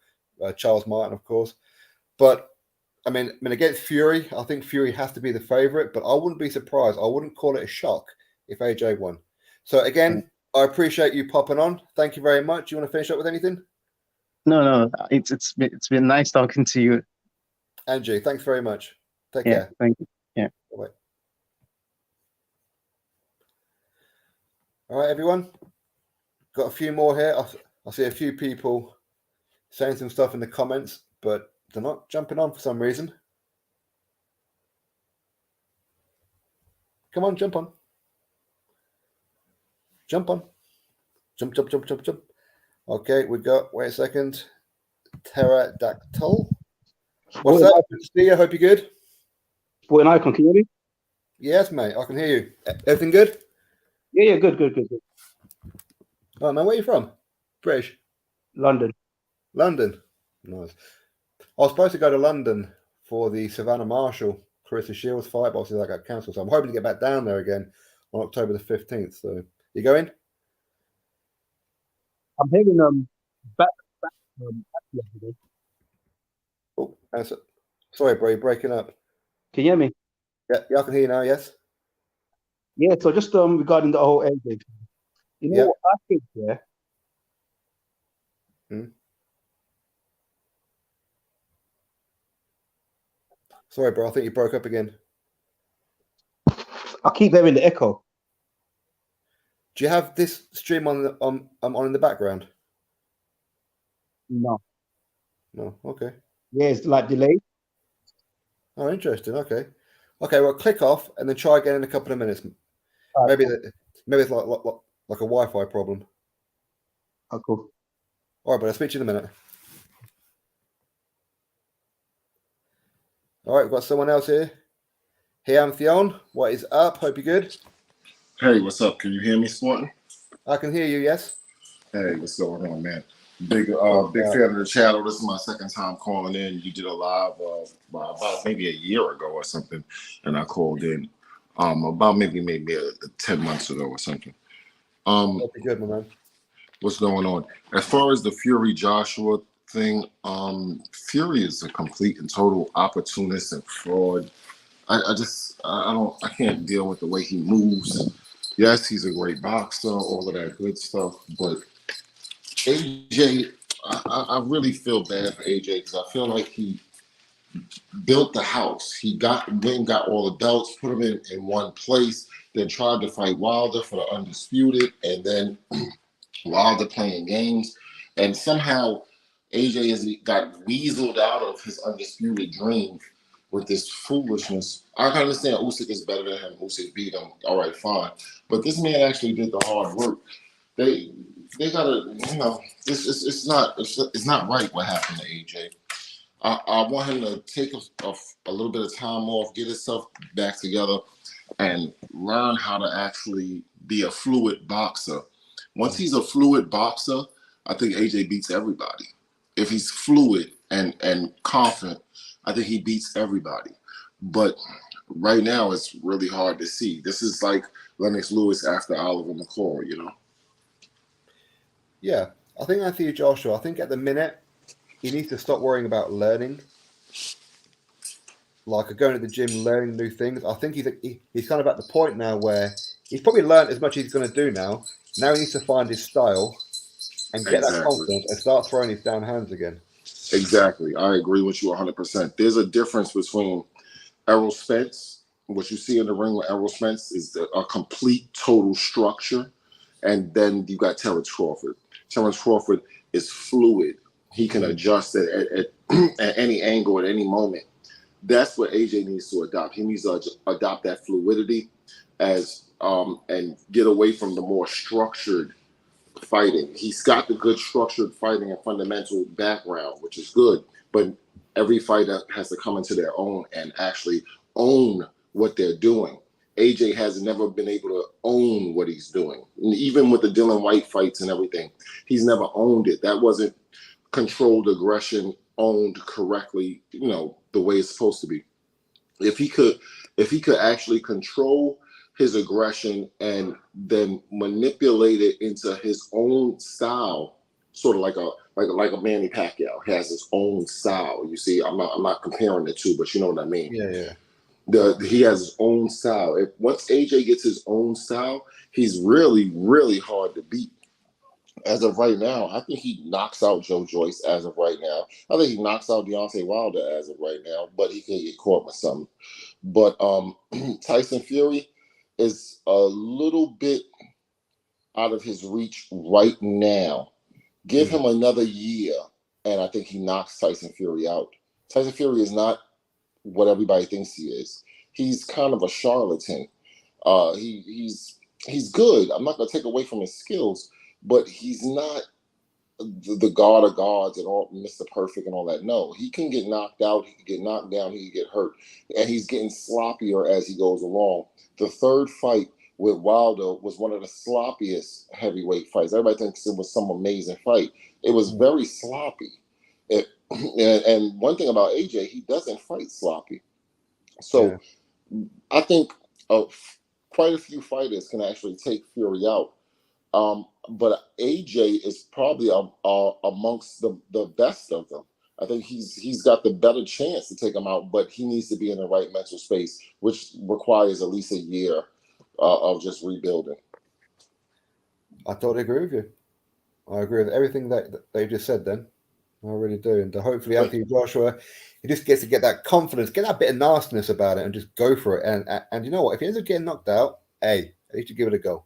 Charles Martin, of course. But, I mean, against Fury, I think Fury has to be the favourite, but I wouldn't be surprised. I wouldn't call it a shock if AJ won. So, again, I appreciate you popping on. Thank you very much. You want to finish up with anything? No. It's been nice talking to you. Andrew, thanks very much. Take care. Thank you. Yeah. Bye-bye. All right, everyone. Got a few more here. I see a few people saying some stuff in the comments, but they're not jumping on for some reason. Come on, jump on. Jump on. Jump. Okay, we got, wait a second, Pterodactyl. What's up? Good to see you. Hope you're good. Boy, Icon, can you hear me? Yes, mate. I can hear you. Everything good? Yeah, good. Oh, man, where are you from? British? London. Nice. I was supposed to go to London for the Savannah Marshall Clarissa Shields fight, but obviously that got cancelled. So I'm hoping to get back down there again on October the 15th. So you going? I'm hearing back Oh, sorry, bro, you're breaking up. Can you hear me? Yeah, I can hear you now. Yes. Yeah. So just regarding the whole AJ, you know what I think? Yeah. Sorry, bro. I think you broke up again. I keep hearing the echo. Do you have this stream on in the background? No. No. Okay. Yeah, it's like delayed. Oh, interesting. Okay. Well, click off and then try again in a couple of minutes. Right, Maybe cool. maybe it's like a Wi-Fi problem. Oh, cool. All right, but I'll speak to you in a minute. All right, we've got someone else here. Hey, I'm Theon. What is up? Hope you're good. Hey, what's up? Can you hear me, Sporting? I can hear you, yes. Hey, what's going on, man? Big fan of the channel. This is my second time calling in. You did a live about maybe a year ago or something, and I called in about maybe 10 months ago or something. Hope you're good, my man. What's going on? As far as the Fury Joshua thing, Fury is a complete and total opportunist and fraud. I can't deal with the way he moves. Yes, he's a great boxer, all of that good stuff, but AJ, I really feel bad for AJ because I feel like he built the house. He got all the belts, put them in one place, then tried to fight Wilder for the undisputed, and then Wilder playing games, and somehow AJ has got weaseled out of his undisputed dream with this foolishness. I can understand Usyk is better than him. Usyk beat him. All right, fine. But this man actually did the hard work. They gotta, it's not right what happened to AJ. I want him to take a little bit of time off, get himself back together, and learn how to actually be a fluid boxer. Once he's a fluid boxer, I think AJ beats everybody. If he's fluid and confident, I think he beats everybody. But right now, it's really hard to see. This is like Lennox Lewis after Oliver McCall, Yeah, I think Anthony Joshua, I think at the minute, he needs to stop worrying about learning. Like going to the gym, learning new things. I think he's kind of at the point now where he's probably learned as much as he's going to do now. Now he needs to find his style and get that confidence and start throwing his down hands again. Exactly. I agree with you 100%. There's a difference between Errol Spence. What you see in the ring with Errol Spence is a complete, total structure. And then you got Terrence Crawford. Terrence Crawford is fluid. He can adjust at any angle at any moment. That's what AJ needs to adopt. He needs to adopt that fluidity and get away from the more structured fighting. He's got the good structured fighting and fundamental background, which is good, but every fighter has to come into their own and actually own what they're doing. AJ has never been able to own what he's doing. And even with the Dylan White fights and everything, he's never owned it. That wasn't controlled aggression owned correctly, the way it's supposed to be. If he could actually control his aggression and then manipulate it into his own style, sort of like a Manny Pacquiao has his own style. You see, I'm not comparing the two, but you know what I mean. Yeah. He has his own style. Once AJ gets his own style, he's really, really hard to beat. As of right now, I think he knocks out Joe Joyce as of right now. I think he knocks out Deontay Wilder as of right now, but he can get caught with something. But Tyson Fury is a little bit out of his reach right now. Give him another year, and I think he knocks Tyson Fury out. Tyson Fury is not what everybody thinks he is. He's kind of a charlatan. He's good. I'm not going to take away from his skills, but he's not the god of gods and all Mr. Perfect and all that. No, he can get knocked out. He can get knocked down. He can get hurt, and he's getting sloppier as he goes along. The third fight with Wilder was one of the sloppiest heavyweight fights. Everybody thinks it was some amazing fight. It was very sloppy. And one thing about AJ, he doesn't fight sloppy. So I think quite a few fighters can actually take Fury out. But AJ is probably amongst the best of them. I think he's got the better chance to take him out, but he needs to be in the right mental space, which requires at least a year of just rebuilding. I totally agree with you. I agree with everything that they just said then. I really do. And hopefully Anthony Joshua, he just gets to get that confidence, get that bit of nastiness about it and just go for it. And you know what? If he ends up getting knocked out, hey, at least you give it a go.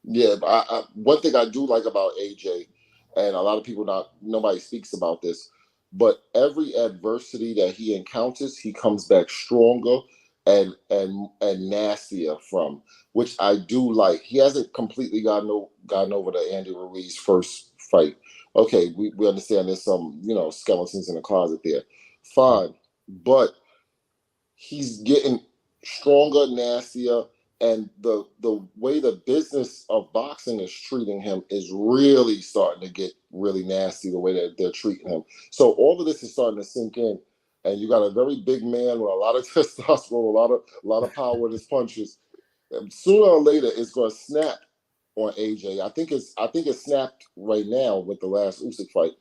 Yeah, but one thing I do like about AJ, and a lot of people nobody speaks about this, but every adversity that he encounters, he comes back stronger and nastier from, which I do like. He hasn't completely gotten over the Andy Ruiz first fight. Okay, we understand there's some skeletons in the closet there, fine, but he's getting stronger, nastier, and the way the business of boxing is treating him is really starting to get really nasty. The way that they're treating him, so all of this is starting to sink in, and you got a very big man with a lot of testosterone, a lot of power with his punches. And sooner or later, it's going to snap on AJ. I think it snapped right now with the last Usyk fight,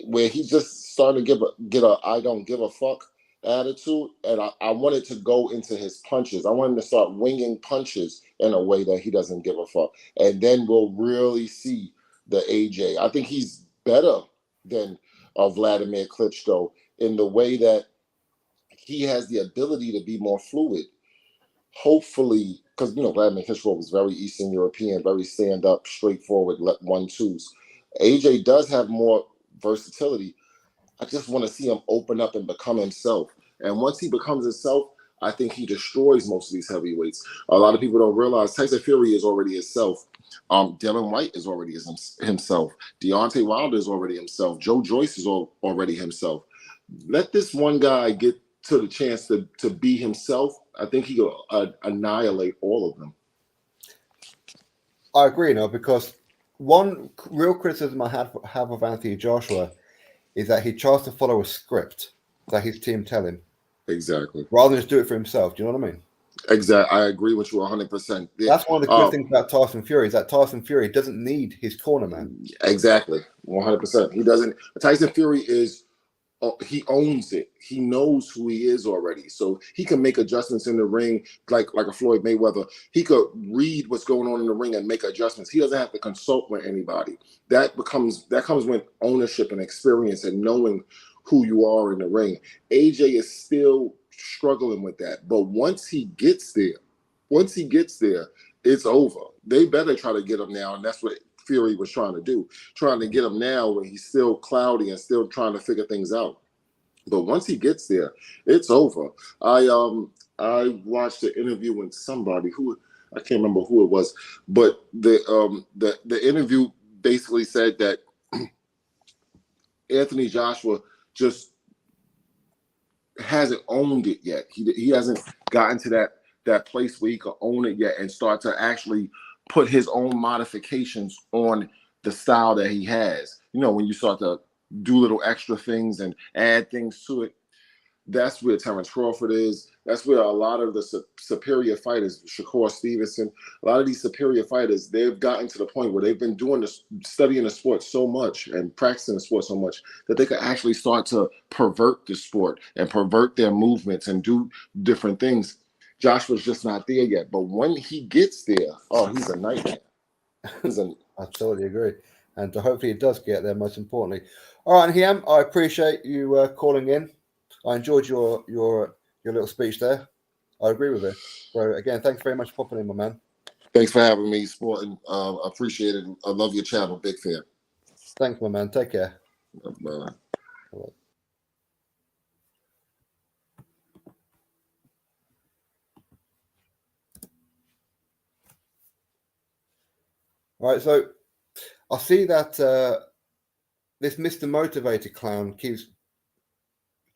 where he just started to get a I don't give a fuck attitude, and I wanted to go into his punches. I want him to start winging punches in a way that he doesn't give a fuck, and then we'll really see the AJ. I think he's better than Vladimir Klitschko in the way that he has the ability to be more fluid. Hopefully, because Vladimir Klitschko was very Eastern European, very stand up, straightforward, let 1-2s. AJ does have more versatility. I just want to see him open up and become himself. And once he becomes himself, I think he destroys most of these heavyweights. A lot of people don't realize Tyson Fury is already himself. Dylan White is already himself. Deontay Wilder is already himself. Joe Joyce is already himself. Let this one guy get to the chance to be himself. I think he will annihilate all of them. I agree, because one real criticism I have of Anthony Joshua is that he tries to follow a script that his team tell him. Exactly. Rather than just do it for himself. Do you know what I mean? Exactly. I agree with you 100%. That's one of the good things about Tyson Fury is that Tyson Fury doesn't need his corner man. Exactly. 100%. He doesn't. Tyson Fury he owns it. He knows who he is already. So he can make adjustments in the ring like a Floyd Mayweather. He could read what's going on in the ring and make adjustments. He doesn't have to consult with anybody. That comes with ownership and experience and knowing who you are in the ring. AJ is still struggling with that. But once he gets there, it's over. They better try to get him now, and that's what Fury was trying to do, trying to get him now when he's still cloudy and still trying to figure things out. But once he gets there, it's over. I watched an interview with somebody who I can't remember who it was, but the interview basically said that Anthony Joshua just hasn't owned it yet. He hasn't gotten to that place where he can own it yet and start to actually put his own modifications on the style that he has. When you start to do little extra things and add things to it, that's where Terrence Crawford is. That's where a lot of the superior fighters, Shakur Stevenson, a lot of these superior fighters, they've gotten to the point where they've been doing this, studying the sport so much and practicing the sport so much that they could actually start to pervert the sport and pervert their movements and do different things. Joshua's just not there yet. But when he gets there, he's a nightmare. I totally agree. And hopefully he does get there, most importantly. All right, Hiam, I appreciate you calling in. I enjoyed your little speech there. I agree with it. So again, thanks very much for popping in, my man. Thanks for having me, Sporting. Appreciate it. I love your channel. Big fan. Thanks, my man. Take care. Bye. All right, so I see that this Mr. Motivated clown keeps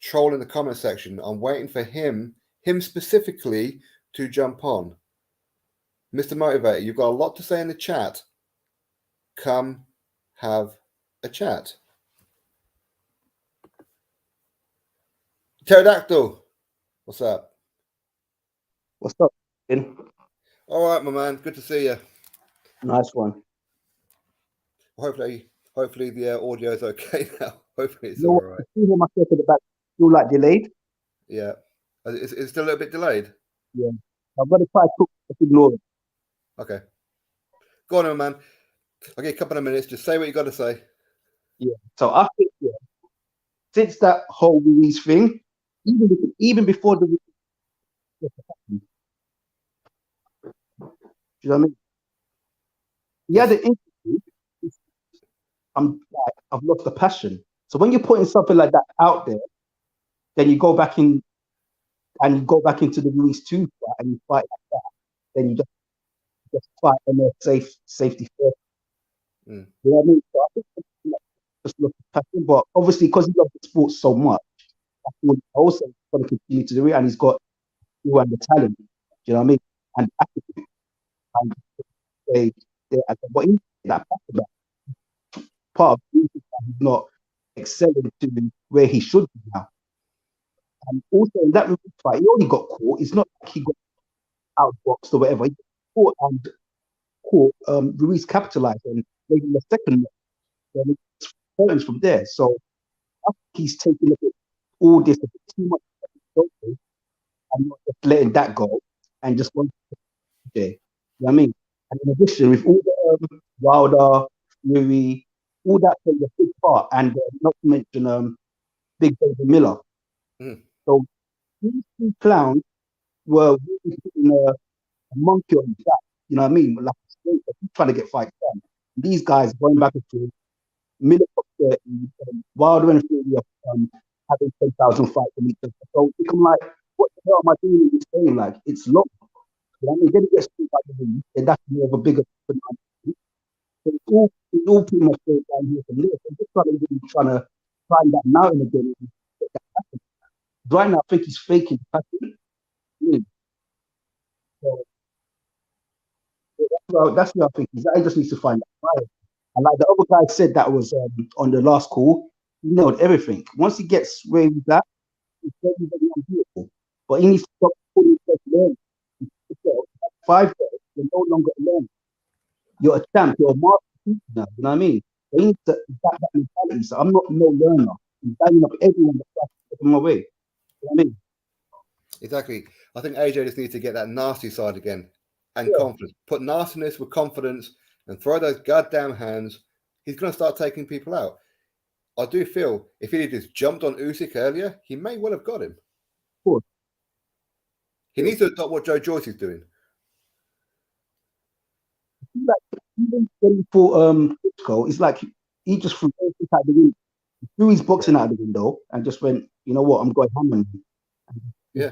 trolling the comment section. I'm waiting for him specifically to jump on. Mr. Motivator, you've got a lot to say in the chat. Come have a chat. Pterodactyl, what's up? What's up, Ben? All right, my man. Good to see you. Nice one. Hopefully the audio is okay now. Hopefully it's all right. I see here myself at the back. Still delayed. Yeah. It's still a little bit delayed. Yeah. I'm gonna try to ignore it. Okay. Go on, man. I'll get a couple of minutes. Just say what you got to say. Yeah. So I think since that whole Ruiz thing, even before the, you know what I mean? He had an interview. I've lost the passion. So when you're putting something like that out there, then you go back in and you go back into the Ruiz 2 fight and you fight like that. Then you just fight on a safety first. You know what I mean? So I think just lost the passion. But obviously, because he loves the sport so much, I think also going to continue to do it, and he's got the talent. You know what I mean? And attitude. And but that part of the reason why he's not excelling to where he should be now. And also in that fight, he only got caught. It's not like he got outboxed or whatever. He got caught. Ruiz capitalized and maybe the second then it's turns from there. So I think he's taking a bit all this a bit too much and not just letting that go and just going there. You know what I mean? And in addition, with all the Wilder, Fury, all that plays a big part, and not to mention Big Baby Miller. So these two clowns were really putting a monkey on the back. You know what I mean? Like trying to get fights done. These guys going back and forth. Miller got 30, Wilder and Fury having 10,000 fights in each other. So I'm like, what the hell am I doing in this game? Like, it's long. You know what I mean? Then it gets by the ring, and that's more of a bigger phenomenon. So it's all pretty much goes down here from there. So I'm just trying to find that now and again. Right now, I think he's faking passion. So that's what I think. He just needs to find that fire. And like the other guy said that was on the last call, he nailed everything. Once he gets where he's at, it's very, very unbeatable. But he needs to stop putting himself alone. 5 days, you're no longer alone. You're a champ, you're a master now, you know what I mean? So he needs to back that mentality. So I'm not no learner. I'm banging up everyone that's trying to take him away. You know what I mean? Exactly. I think AJ just needs to get that nasty side again and confidence. Put nastiness with confidence and throw those goddamn hands. He's going to start taking people out. I do feel if he had just jumped on Usyk earlier, he may well have got him. Of course. He needs to adopt what Joe Joyce is doing. Like, even for Klitschko, it's like he just threw everything out the window. He threw his boxing out the window and just went, you know what, I'm going ham on you. Yeah.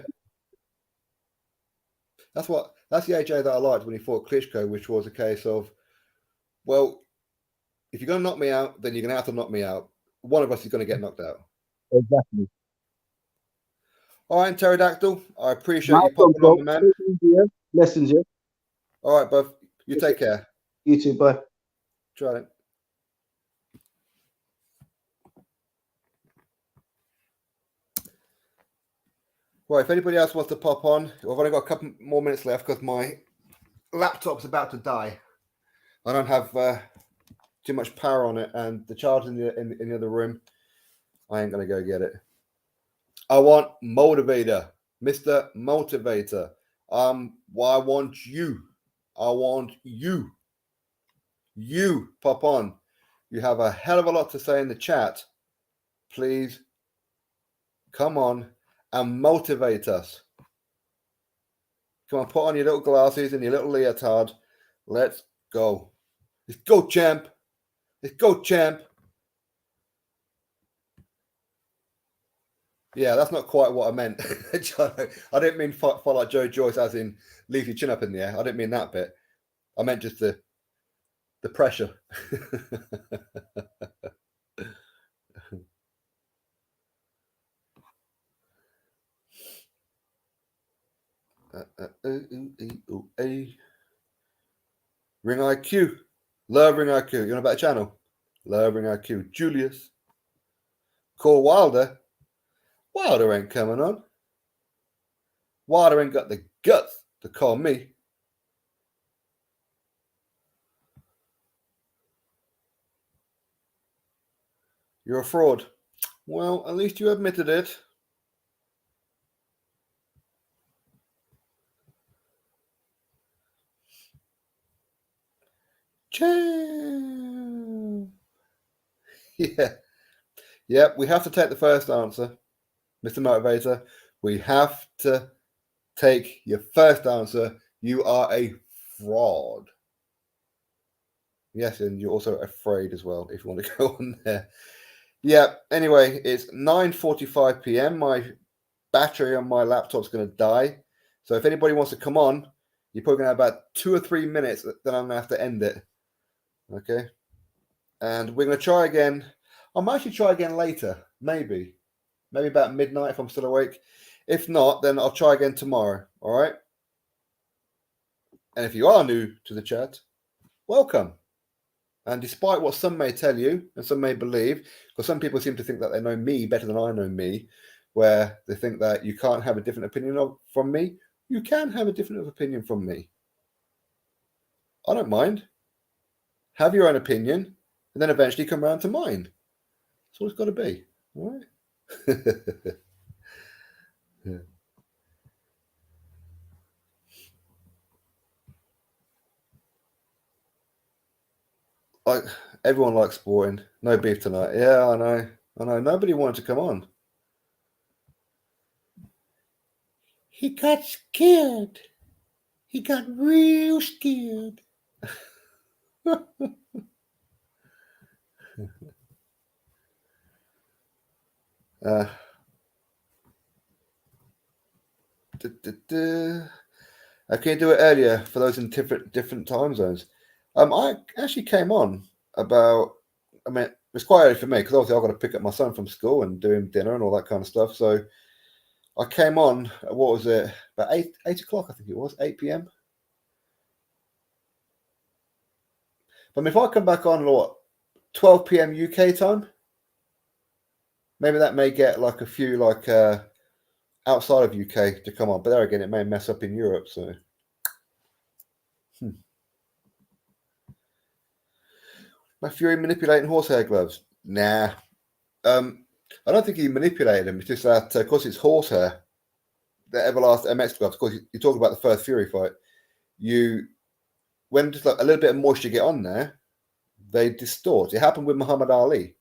That's the AJ that I liked when he fought Klitschko, which was a case of, well, if you're going to knock me out, then you're going to have to knock me out. One of us is going to get knocked out. Exactly. All right, Pterodactyl. I appreciate you popping on, man. Lessons, yeah. All right, Buff. You take care. You too, bye. Try it. Right, if anybody else wants to pop on, I've only got a couple more minutes left because my laptop's about to die. I don't have too much power on it, and the charge in the other room, I ain't going to go get it. I want Motivator, Mr. Motivator. I want you. I want you. You pop on. You have a hell of a lot to say in the chat. Please come on and motivate us. Come on, put on your little glasses and your little leotard. Let's go. Let's go, champ. Let's go, champ. Yeah, that's not quite what I meant. I didn't mean fight like Joe Joyce as in leave your chin up in the air. I didn't mean that bit. I meant just the pressure. Ring IQ. Love Ring IQ. You know about the channel? Love Ring IQ. Julius. Call Wilder. Wilder ain't coming on. Wilder ain't got the guts to call me. You're a fraud. Well, at least you admitted it. Yeah. Yep, we have to take the first answer, Mr. Motivator. We have to take your first answer. You are a fraud. Yes, and you're also afraid as well, if you want to go on there. Yeah, anyway, it's 9:45 p.m. My battery on my laptop's going to die. So if anybody wants to come on, you're probably going to have about 2 or 3 minutes, then I'm going to have to end it. Okay? And we're going to try again. I might actually try again later, maybe about midnight if I'm still awake. If not, then I'll try again tomorrow. All right. And if you are new to the chat, welcome. And despite what some may tell you and some may believe, because some people seem to think that they know me better than I know me, where they think that you can't have a different opinion from me, you can have a different opinion from me. I don't mind. Have your own opinion, and then eventually come around to mine. That's all it's got to be. All right. Yeah. Like everyone likes sporting. No beef tonight. Yeah, I know. Nobody wanted to come on. He got scared. He got real scared. I can't do it earlier for those in different time zones. I actually came on about. I mean, it's quite early for me because obviously I've got to pick up my son from school and do him dinner and all that kind of stuff. So I came on. What was it? About 8 o'clock, I think it was 8 p.m. But if I come back on what 12 p.m. UK time, maybe that may get like a few like outside of UK to come on. But there again, it may mess up in Europe. So. My Fury manipulating horsehair gloves? Nah. I don't think he manipulated them. It's just that, of course, it's horsehair. The Everlast MX gloves. Of course, you talk about the first Fury fight. When just like a little bit of moisture get on there, they distort. It happened with Muhammad Ali.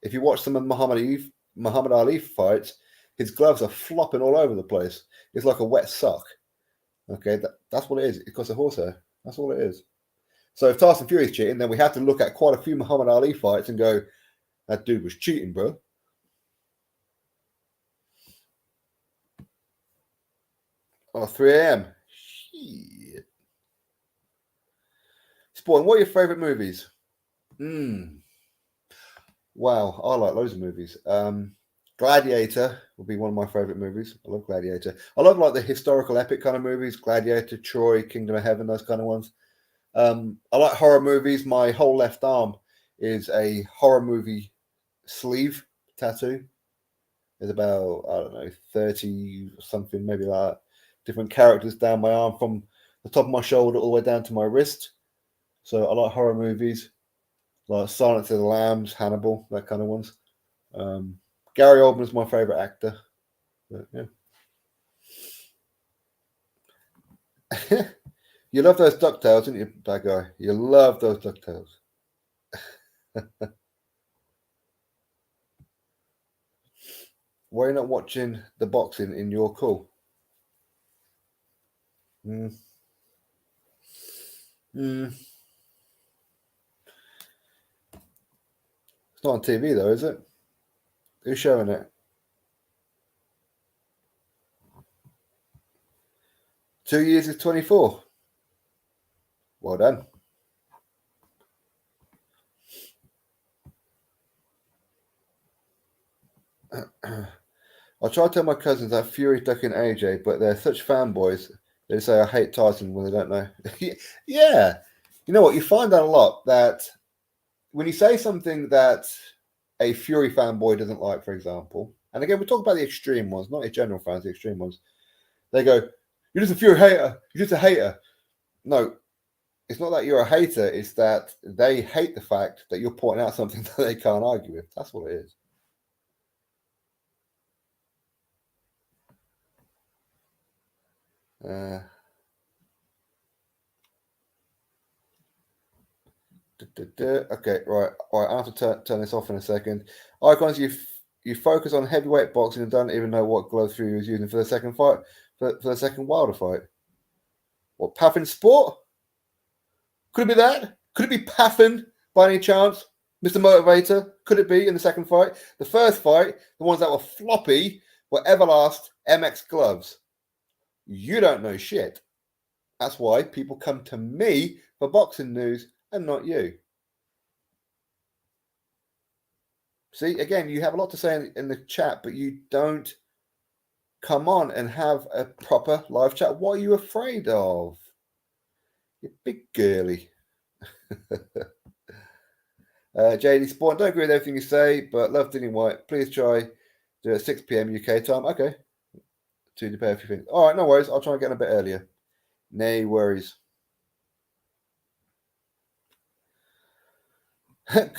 If you watch some of Muhammad Ali fights, his gloves are flopping all over the place. It's like a wet sock. Okay, that's what it is. Because of horsehair. That's all it is. So if Tyson Fury's cheating, then we have to look at quite a few Muhammad Ali fights and go, that dude was cheating, bro. Oh, 3 a.m. Shit. Spawn, what are your favourite movies? Wow, I like loads of movies. Gladiator would be one of my favourite movies. I love Gladiator. I love like the historical epic kind of movies. Gladiator, Troy, Kingdom of Heaven, those kind of ones. I like horror movies. My whole left arm is a horror movie sleeve tattoo. There's about, I don't know, 30 something, maybe like that. Different characters down my arm from the top of my shoulder all the way down to my wrist. So I like horror movies, like Silence of the Lambs, Hannibal, that kind of ones. Gary Oldman's my favourite actor. But, yeah. You love those DuckTales, don't you, that guy? You love those DuckTales. Why are you not watching the boxing in your call? It's not on TV though, is it? Who's showing it? 2 years is 24. Well done. I try to tell my cousins that Fury ducking AJ, but they're such fanboys. They say I hate Tyson when they don't know. Yeah. You know what? You find out a lot that when you say something that a Fury fanboy doesn't like, for example, and again, we talk about the extreme ones, not the general fans, the extreme ones. They go, "You're just a Fury hater. You're just a hater." No, it's not that you're a hater. It's that they hate the fact that you're pointing out something that they can't argue with. That's what it is. Okay, right. I have to turn this off in a second. Icons, you focus on heavyweight boxing and don't even know what gloves Fury was using for the second fight, for the second Wilder fight. What, Puffin Sport? Could it be that? Could it be Pathan by any chance? Mr. Motivator? Could it be in the second fight? The first fight, the ones that were floppy, were Everlast MX gloves. You don't know shit. That's why people come to me for boxing news and not you. See, again, you have a lot to say in the chat, but you don't come on and have a proper live chat. What are you afraid of? You big girly. JD Spawn, don't agree with everything you say, but love Dillian White. Please try do it at 6 p.m. UK time. Okay. To prepare a few things. All right, no worries. I'll try and get in a bit earlier. No worries. Hang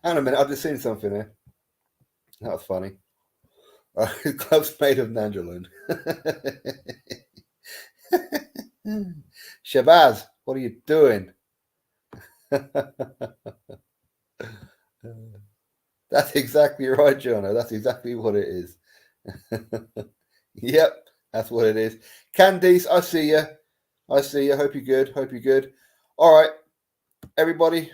on a minute. I've just seen something here. That was funny. Gloves made of nandrolone. Shabazz, what are you doing? That's exactly right, Jono. That's exactly what it is. Yep, that's what it is. Candice, I see you. I see you. Hope you're good. Hope you're good. All right, everybody.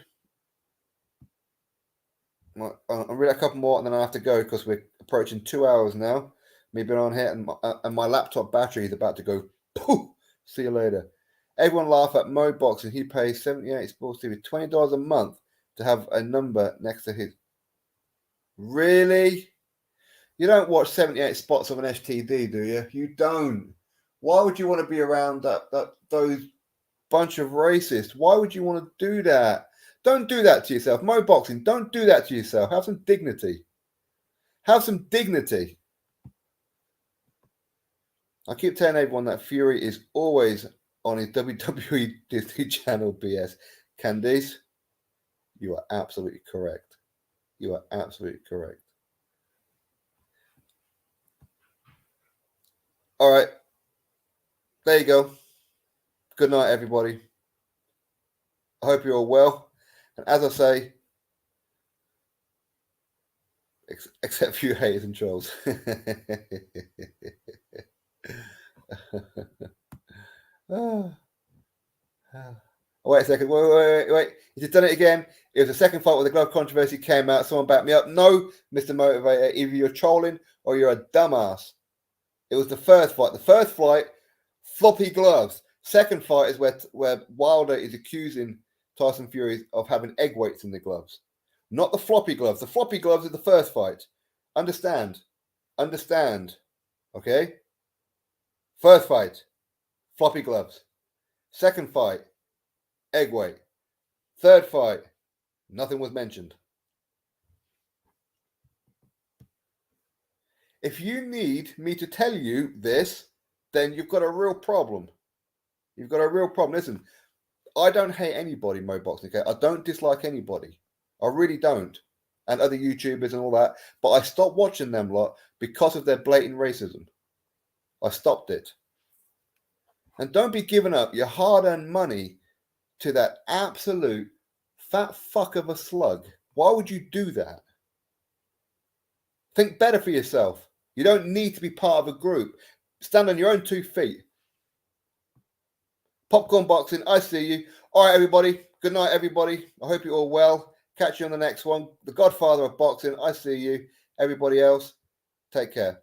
I'll read a couple more and then I have to go because we're approaching 2 hours now. Me been on here and my laptop battery is about to go. Poof! See you later. Everyone laugh at Mo Boxing. He pays 78 Sports TV $20 a month to have a number next to his. Really? You don't watch 78 spots of an STD, do you? You don't. Why would you want to be around those bunch of racists? Why would you want to do that? Don't do that to yourself. Mo Boxing, don't do that to yourself. Have some dignity. Have some dignity. I keep telling everyone that Fury is always on his WWE Disney Channel BS. Candice, you are absolutely correct. You are absolutely correct. All right. There you go. Good night, everybody. I hope you're all well. And as I say, except for you haters and trolls. Wait a second. Wait. He's just done it again. It was the second fight where the glove controversy came out. Someone backed me up. No, Mr. Motivator. Either you're trolling or you're a dumbass. It was the first fight. The first fight, floppy gloves. Second fight is where Wilder is accusing Tyson Fury of having egg weights in the gloves. Not the floppy gloves. The floppy gloves are the first fight. Understand. Okay? First fight, floppy gloves. Second fight, egg weight. Third fight, nothing was mentioned. If you need me to tell you this, then you've got a real problem. You've got a real problem. Listen, I don't hate anybody, Mo Boxing. Okay? I don't dislike anybody. I really don't. And other YouTubers and all that. But I stopped watching them lot because of their blatant racism. I stopped it. And don't be giving up your hard-earned money to that absolute fat fuck of a slug. Why would you do that? Think better for yourself. You don't need to be part of a group. Stand on your own 2 feet. Popcorn Boxing, I see you. All right, everybody. Good night, everybody. I hope you're all well. Catch you on the next one. The Godfather of Boxing, I see you. Everybody else, take care.